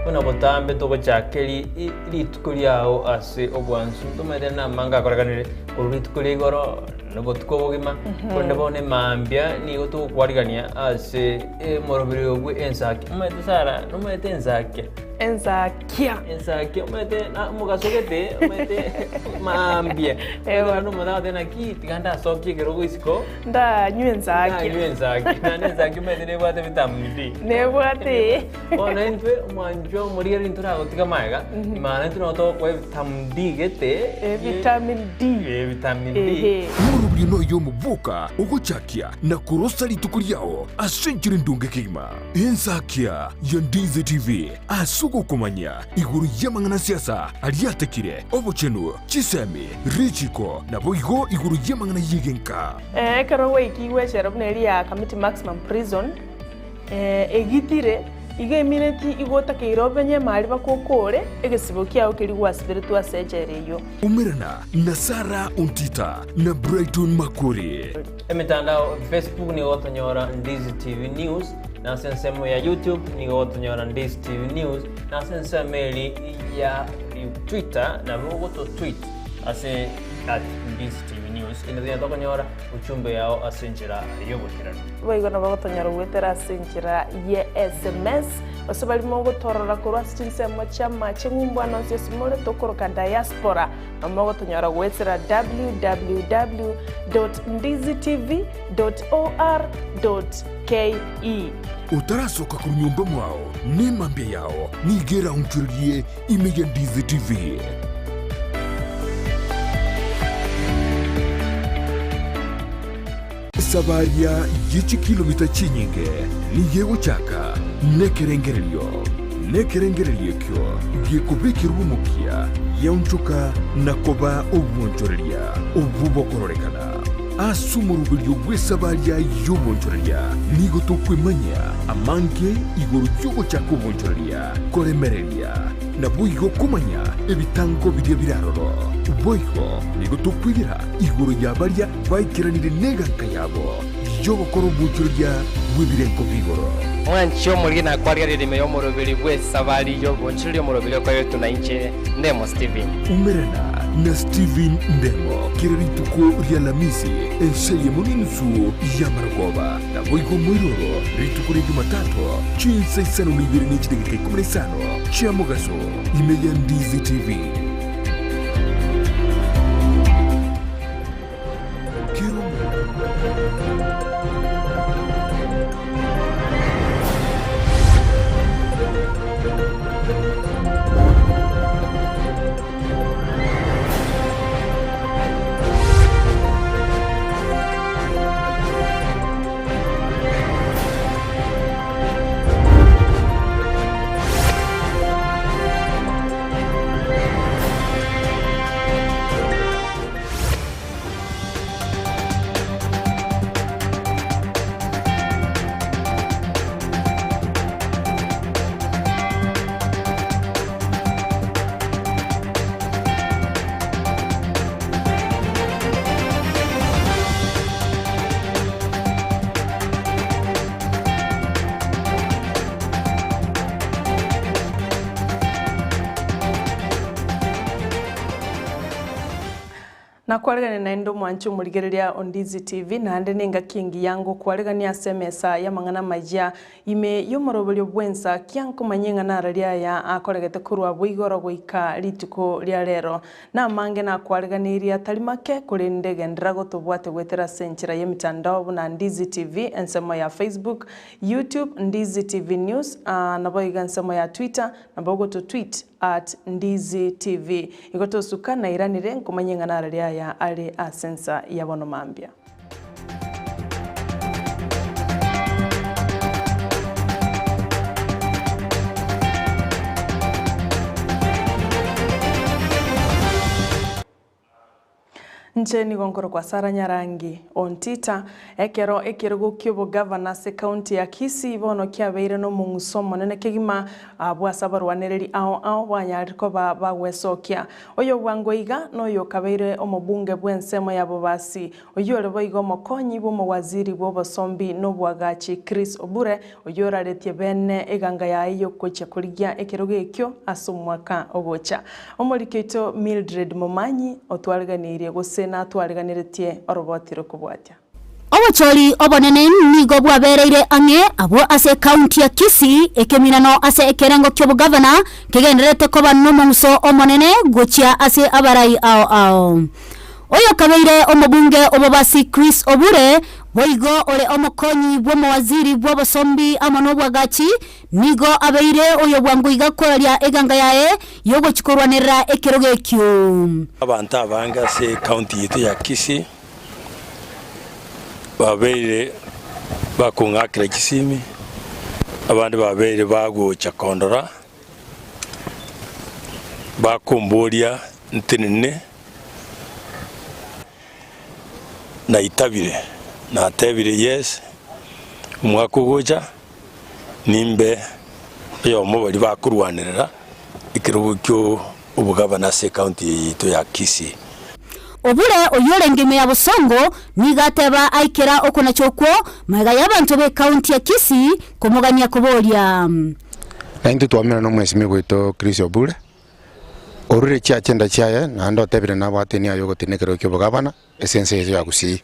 Una botambe togo chakeli ritukuliao ase obwansu tumere na manga koraganire uritukulia goro nabo tukobogima konde bone mambia ni goto kwarigania ase morobiri obwe Ensakia umete sara umete Ensakia umete na mugasogete umete mambia ewa no mada dena ki tiganda sokye gero isiko nda Ensakia na Ensakia umete ne bwate vitamini D ne bwate ona entwe mwanjo muriya rintura gotiga maiga imana tuno to kwa vitamin D gete vitamin D murubiri no yo mubuka ugochakia na kurosa ritukuliao asenjiri ndunge kigima Ensakia ya Ndizi TV asugo kumanya iguru y'amangana siasa aliyatekire obochenu chisemi richiko na boigo iguru y'amangana yigenka karo wiki weshero bneri ya committee maximum prison egitire iga imineti igota keirobenye mali bakokore egesibo kiao kiri wasibere twasejereyo umirana na Nyarangi Ontita na Brighton Makori emitandao Facebook ni otonyora Ndizi TV News na sensemo ya YouTube ni otonyora Ndizi TV News na sensemeli ya Twitter na bogoto tweet ase @Ndizi TV News ina tokonyora uchumbe yao asenjira yobotirano baigona bagotonyora gwetera asenjira ye SMS basabali mongo torora korwa sinsemo chama chengumbwana nsesimole tokoroka diaspora amagotonyora gwetera www.ndizitv.or.ke utarasoka ku nyumba mwao ni mambia yao nigera unchurie imeya Ndizi TV sabaria yichi kilomita chinyinge ni yewo chaka nekerengerelio kyo gikubikira umukia yaunchuka nakoba obwonchoreria obubokororekana asumurubiryo gwesabaria yobonchoreria nigo tokwemanya amanke igoro yogo chaka obonchoreria koremereria na boigo kumanya ebitango biria biraroro boigo nigo tokwirira igoro yabaria baikiranire neganka yabo yobokoro obonchoreria bwebirenko bigoro Mwancho mulina kwaria ririme yomurubiri bwe sabari yo bonchiri yomurubiri kwa yetu na inche ndemo Steven umerana na Steven Ndemo kira rituko ria Lamisi enseye muninusu ya Maragoba na Boigo Mwiroro rituko ria Jumatatu chinsa isano nibiri n'ikitegeko 15 cha Mugaso imeya Ndizi TV. Na kwaregania na endo mwanchu murigereria Ndizi TV na ande ninga kingi yangu kwaregania semesa ya mangana majia ime yomorobolyo bwensa kyanko manyenga na raria ya akoregete kurwa bwigoro goika rituko ria rero na mange na kwareganiria talimake kuri ndege ndago tubwate gwetera senchira ya mitandao na Ndizi TV ensemo ya Facebook, YouTube, Ndizi TV News na boiga ensemo ya Twitter na bogo to tweet @Ndizi TV igoto suka na iranire nkumanyenga na raria ya ali asensa ya bono mambia. Ncheni gonkoro kwa Sara Nyarangi Ontita ekero gukyo governor se county ya Kisii ibono kyabeire no mungusomo nene kegima bwa sabarwanereri ao banyariko bagwesokia oyo bwangoiga noyo kabeire omobunge bwensemo yabo basi oyo leboigo mokonyi bo mawaziri bo basombi no bwagachi Chris Obure oyo raretie bene eganga ya iyo kocha kurigia ekero gekyo asomwaka ogocha omoriketo Mildred Momanyi otwariganirie gose na twariganiretie orobotiro kubwatya Obochori obonene nigo bwabereire ange abo ase county ya Kisii ekeminano ase ekerengo kyo governor kegenderete koba no monso omonene gochia ase abarai ao oyo kabeire omobunge obobasi Chris Obure boigo ole omokonyi bwo mawaziri bwo basombi amono bwagachi nigo abeire oyo bwanguiga koraria eganga yae yogo chikorwanera ekerogekyo abantu abanga se county yetu ya Kisii babeire bakungakira Kisimi abandi babeire bagocha kondora bakomboria ntinene na itabire na tebire yes mwakugoja nimbe yo mobali bakurwanirira ikirugukyo ubugabana se county to ya Kisii Obure oyolengeme ya Busongo nigateba aikera okuna chokwo maga yabantu be county ya Kisii kumugania kubolia Naintu twamira no mwesi migwito Chris Obure orure cha chenda chaye na ndo tebire na bateni ayo gotinekero kyo bugabana esense ya Kisii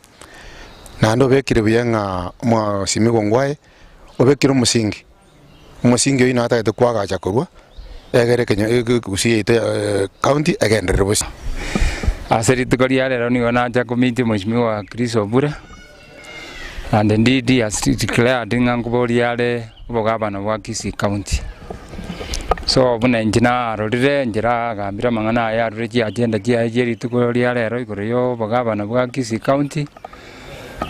na ndo bekire byenga mwa simigongwae obekire umusingi oyo nata tukwaga chakorwa egere Kenya Kisii ite county agendere bosi Aseri tukoria lero nigo naja kumiti mheshimiwa Chris Obure and indeed he has declared nganguboriale ubugabana bwa Kisii county so buna njina rorire njira gambira mangana ya rorije agenda jeri tukoria lero igoro ubugabana bwa Kisii county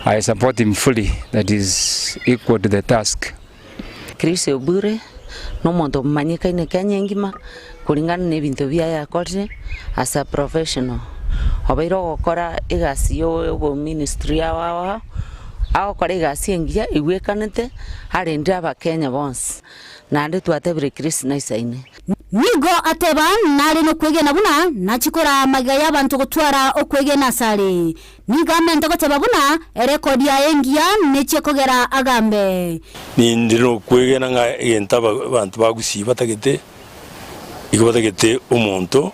I support him fully. That is equal to the task. Chris Obure no mondo manyika ine Kenya ngima kulingana n'ebintu bya yakoze as a professional. Obairo gukora igasi yo ministry yawa aho kore igasi engia igwekanete arendira abakenya bonse nande twatebire Chris naisaine nigo ateba nari no kwegena buna nachikora magaya abantu gutwara okwegena sare niga mente goteba buna record ya engia neche kogera agambe ni ndiro kwegena nga yenta abantu bagusiba tagete igobatagete umuntu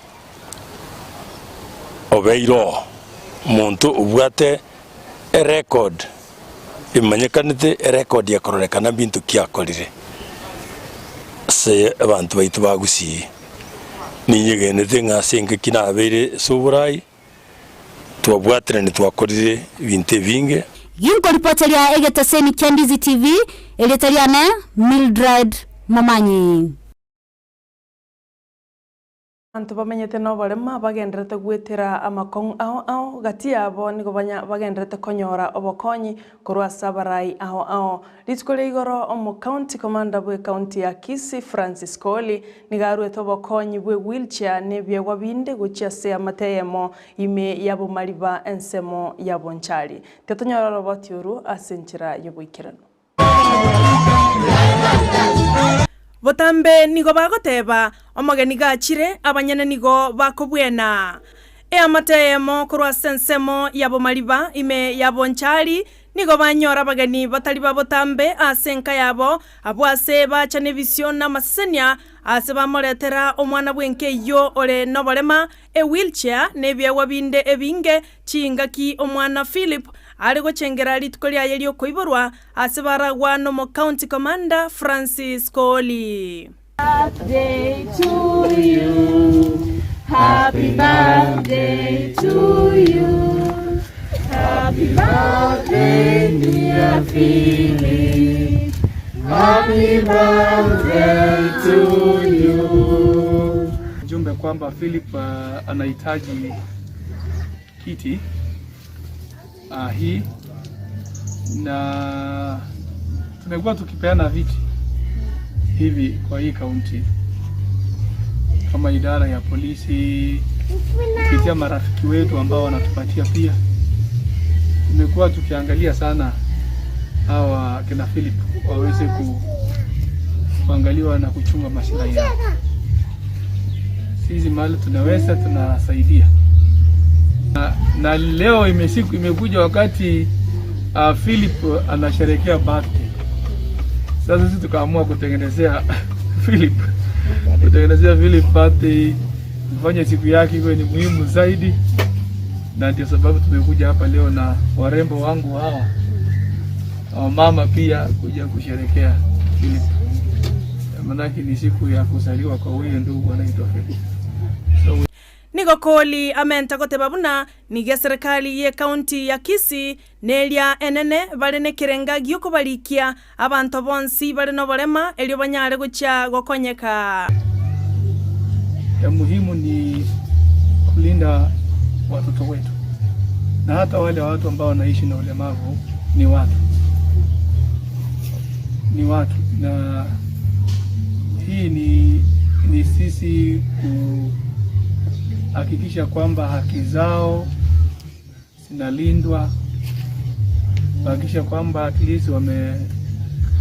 obeiro muntu ubwate a record imanyekanite a record yakorekana bintu kyakorire se abantu baitu bagusi ninyegenete ngasenga kinabere soburai twabwatire ni twakorire binte binge Yinko ripoteria egetaseni kia Ndizi TV eletariane Mildred Momanyi. Antu bamenyete no barema bagenderete gwetera amakong ao gati abo nigo bagenderete konyora obokonyi korwa sabarai ao litkole igoro omo county commander bwe county ya Kisii Francis Koli nigarwete obokonyi bwe wheelchair ne byegwa binde guchia se amateyemo ime yabo maliba ensemo yabo nchali tetonyora roboti uru asenchira yobuikirano Botambe nigo bagoteba omogeni gachire abanyene nigo bakobwena amateyemo korwa sensemo yabo maliba ime yabo nchali nigo banyora bageni batali babotambe asenka yabo abwase bachane vision na masenya ase bamoretera omwana bwenke yo ole nobolema wheelchair nebyewa binde ebinge chingaki omwana Philip ari gochengera litko lya yelio koiborwa ase baragwa no mo county commander Francis Koli. Birthday to you. Happy birthday to you. Happy birthday dear Philip. Happy birthday to you. Jumbe kwamba Philip anahitaji kiti hii na tumekuwa tukipeana viti hivi kwa hii kaunti kama idara ya polisi kupitia marafiki wetu ambao wanatupatia pia. Tumekuwa tukiangalia sana hawa kina Philip waweze kuangaliwa na kuchunga maslahi yao. Sisi mahali tunaweza tunasaidia. Na leo imekuja wakati Philip anasherehekea birthday. Sasa sisi tukaamua kutengenezea Philip birthday, kufanya siku yake iwe ni muhimu zaidi, na ndio sababu tumekuja hapa leo na warembo wangu hawa mama pia kuja kusherehekea Philip. Manake ni siku ya kuzaliwa kwa huyo ndugu anaitwa Philip. Nigo Koli amenta goteba buna nige serikali ye county ya Kisii nelia enene barene kirenga gyoko balikia abantu bonsi bari no bolema elio banyare gucha gokonyeka. Ya muhimu ni kulinda watoto wetu na hata wale watu ambao wanaishi na ulemavu ni watu na hii ni sisi hakikisha kwamba haki zao zinalindwa, hakikisha kwamba at least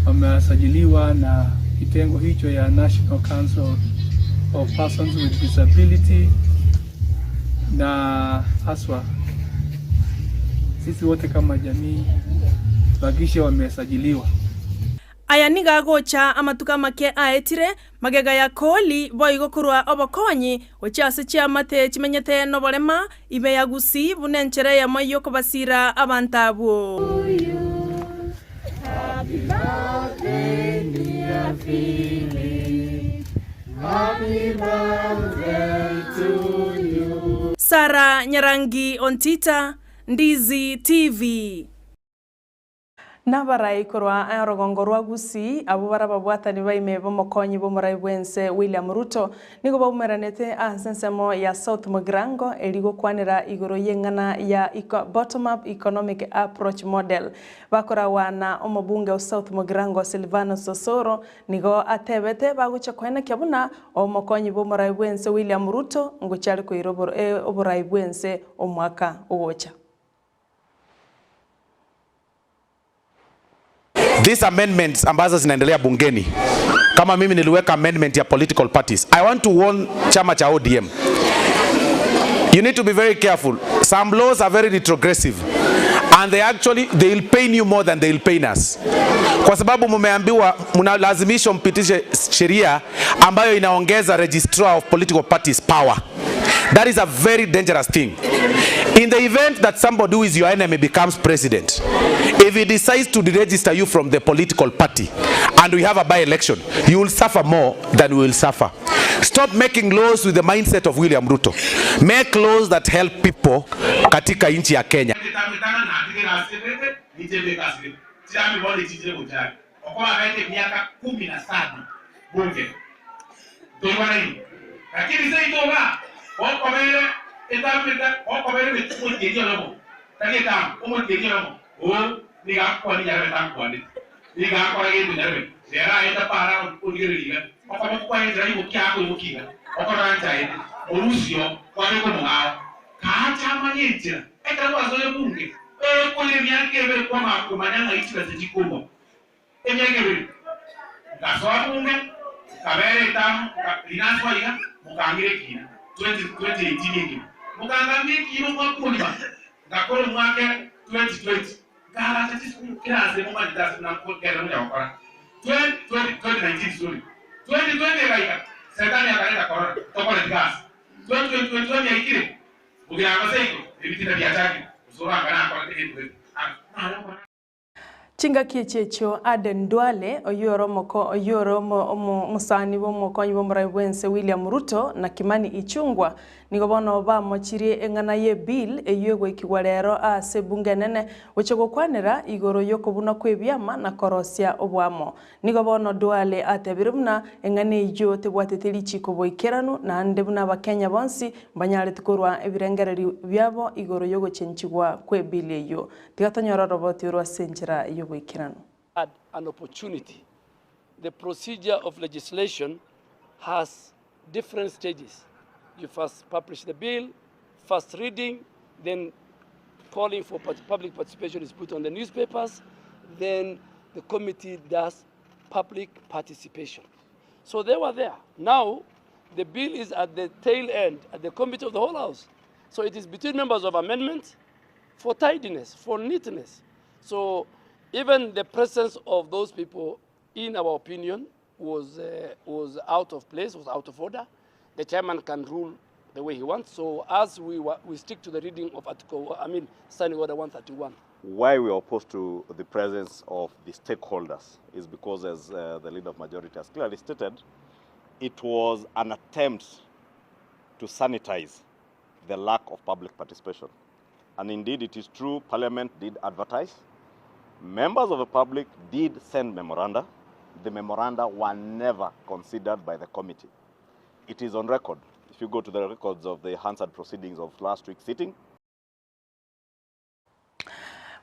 wamesajiliwa na kitengo hicho ya National Council of Persons with Disability, na haswa sisi wote kama jamii hakikisha wamesajiliwa. Aya niga gocha amatuka make aetire magega ya Koli boigo kurwa obokonyi ochiase chiamate chimenyete no bolema ibe yagusi bunenchere ya moyo kobasira abantabo. Happy birthday dear Philip. Happy birthday to you. Sara Nyarangi Ontita, Ndizi TV. Nabarai korwa arogongo rwa Gusii abo barababwatani baime bomokonyi bomurai bwense William Ruto nigo baumeranete ansensemo ya South Mugrango eligo kwanira igoro yengana ya bottom up economic approach model bakora wana omobunge wa South Mugrango Silvano Sosoro nigo atebete bagucha kwena kyabuna omokonyi bomurai bwense William Ruto nguchari ko iroboro oburai bwense omwaka ogocha. These amendments ambazo zinaendelea bungeni, kama mimi niliweka amendment ya political parties, I want to warn chama cha ODM. You need to be very careful. Some laws are very retrogressive and they'll pain you more than they'll pain us. Kwa sababu mumeambiwa mnalazimishwa mpitishe sheria ambayo inaongeza registrar of political parties power. That is a very dangerous thing. In the event that somebody who is your enemy becomes president, if he decides to deregister you from the political party and we have a by-election, you will suffer more than we will suffer. Stop making laws with the mindset of William Ruto. Make laws that help people katika nchi ya Kenya. Chinga kichecho Aden Duale oyoro musani bo mokonyi bo muraibwense William Ruto na Kimani Ichungwa nigo bono ba mochirie engana ye bill eyego ikigwarero ase bunge nene wechego kwanera igoro yokobuna kwebyama na korosia obwamo nigo bono Duale atebirumna engane ijo tebwateteri chiko boikeranu na ndebuna bakenya bonsi banyare tukorwa ebirengereri byabo igoro yogo chenchigwa kwe bill eyo tigatonyora robot yorwa senjira yo had an opportunity. The procedure of legislation has different stages. You first publish the bill, first reading, then calling for public participation is put on the newspapers, then the committee does public participation. So they were there. Now, the bill is at the tail end, at the committee of the whole House. So it is between members of amendment for tidiness, for neatness. So even the presence of those people, in our opinion, was out of place, was out of order. The chairman can rule the way he wants. So as we stick to the reading of Standing Order 131. Why we are opposed to the presence of the stakeholders is because, as the leader of majority has clearly stated, it was an attempt to sanitize the lack of public participation. And indeed, it is true, Parliament did advertise. Members of the public did send memoranda. The memoranda were never considered by the committee. It is on record. If you go to the records of the Hansard proceedings of last week's sitting,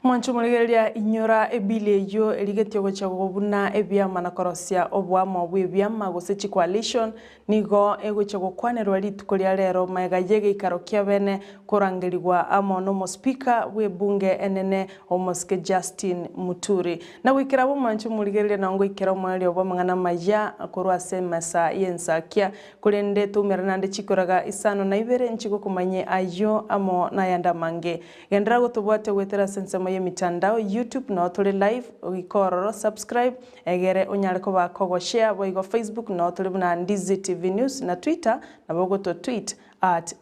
Mwanchumuligeria inyora ebile yo eligeti yogochago buna ebyama na korosia obwamo bwebyama gosechi coalition nigo egochago kwanero litukolia lero maegayege ikarokia bene korangeligwa amono mo speaker we bunge enene omoske Justin Muturi na wikirabo mwanchumuligeria nango ikira mwali obamangana maya akorwa semasa Ensakia kulende tumerana chikoraga isano na ibere nchiko kumanye ayo amo na yanda mange gendra gotobwate wetera sensema ye mitandao YouTube na tuli live ugikororo subscribe egere unyale ko bakogo share boigo Facebook na tuli buna Ndizi TV News na Twitter na bogo to tweet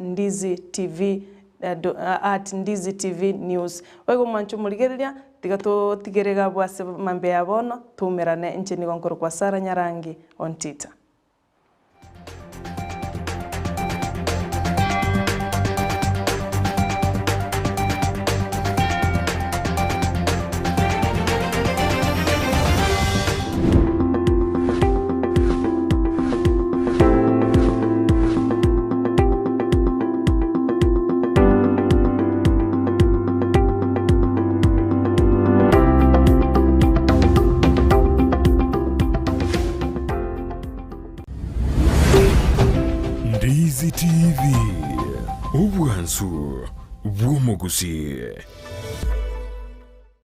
@Ndizi TV News wego manchu muligeria tigato tigerega bwase mambe yabono tumerane nchini gonkoro kwa Sara Nyarangi Ontita. Ndizi TV Ubwansu Bwumugusi.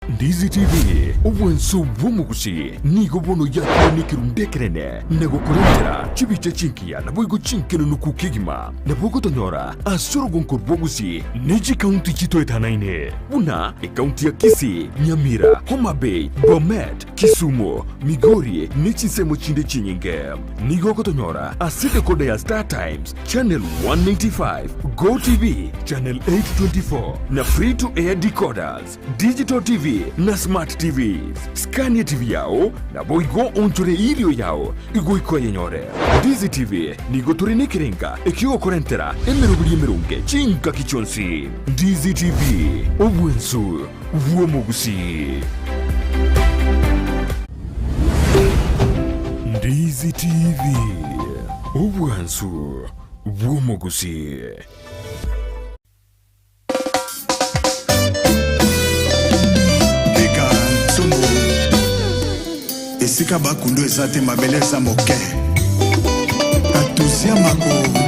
Ndizi TV Ubwansu Bwumugusi nigo bono yakoni kirundekerene nego kurendera chibiche chinkia na boigo chinkeno nukukigima na bogo tonyora asoro gonkor bogusi neji county chito etanaine una e county ya Kisii, Nyamira, Homa Bay, Bomet, Kisumu, Migori, Nichisemo Chinde Chinyinge, Nigo Kotonyora, Asite Kode ya Star Times, Channel 195, Go TV, Channel 824, na Free to Air Decoders, Digital TV, na Smart TVs, Scania TV yao, na Boigo Onchore Ilio yao, Igo Iko Yenyore. Ndizi TV, Nigo Turine Kiringa, Ekio Korentera, Emeruguli Emerunge, Chinka Kichonsi. Ndizi TV, Obwensu, Vuomogusi. Ndizi TV, Obwensu, Vuomogusi. Beka Somo esika bakundo eza te mabele eza moke atusia mako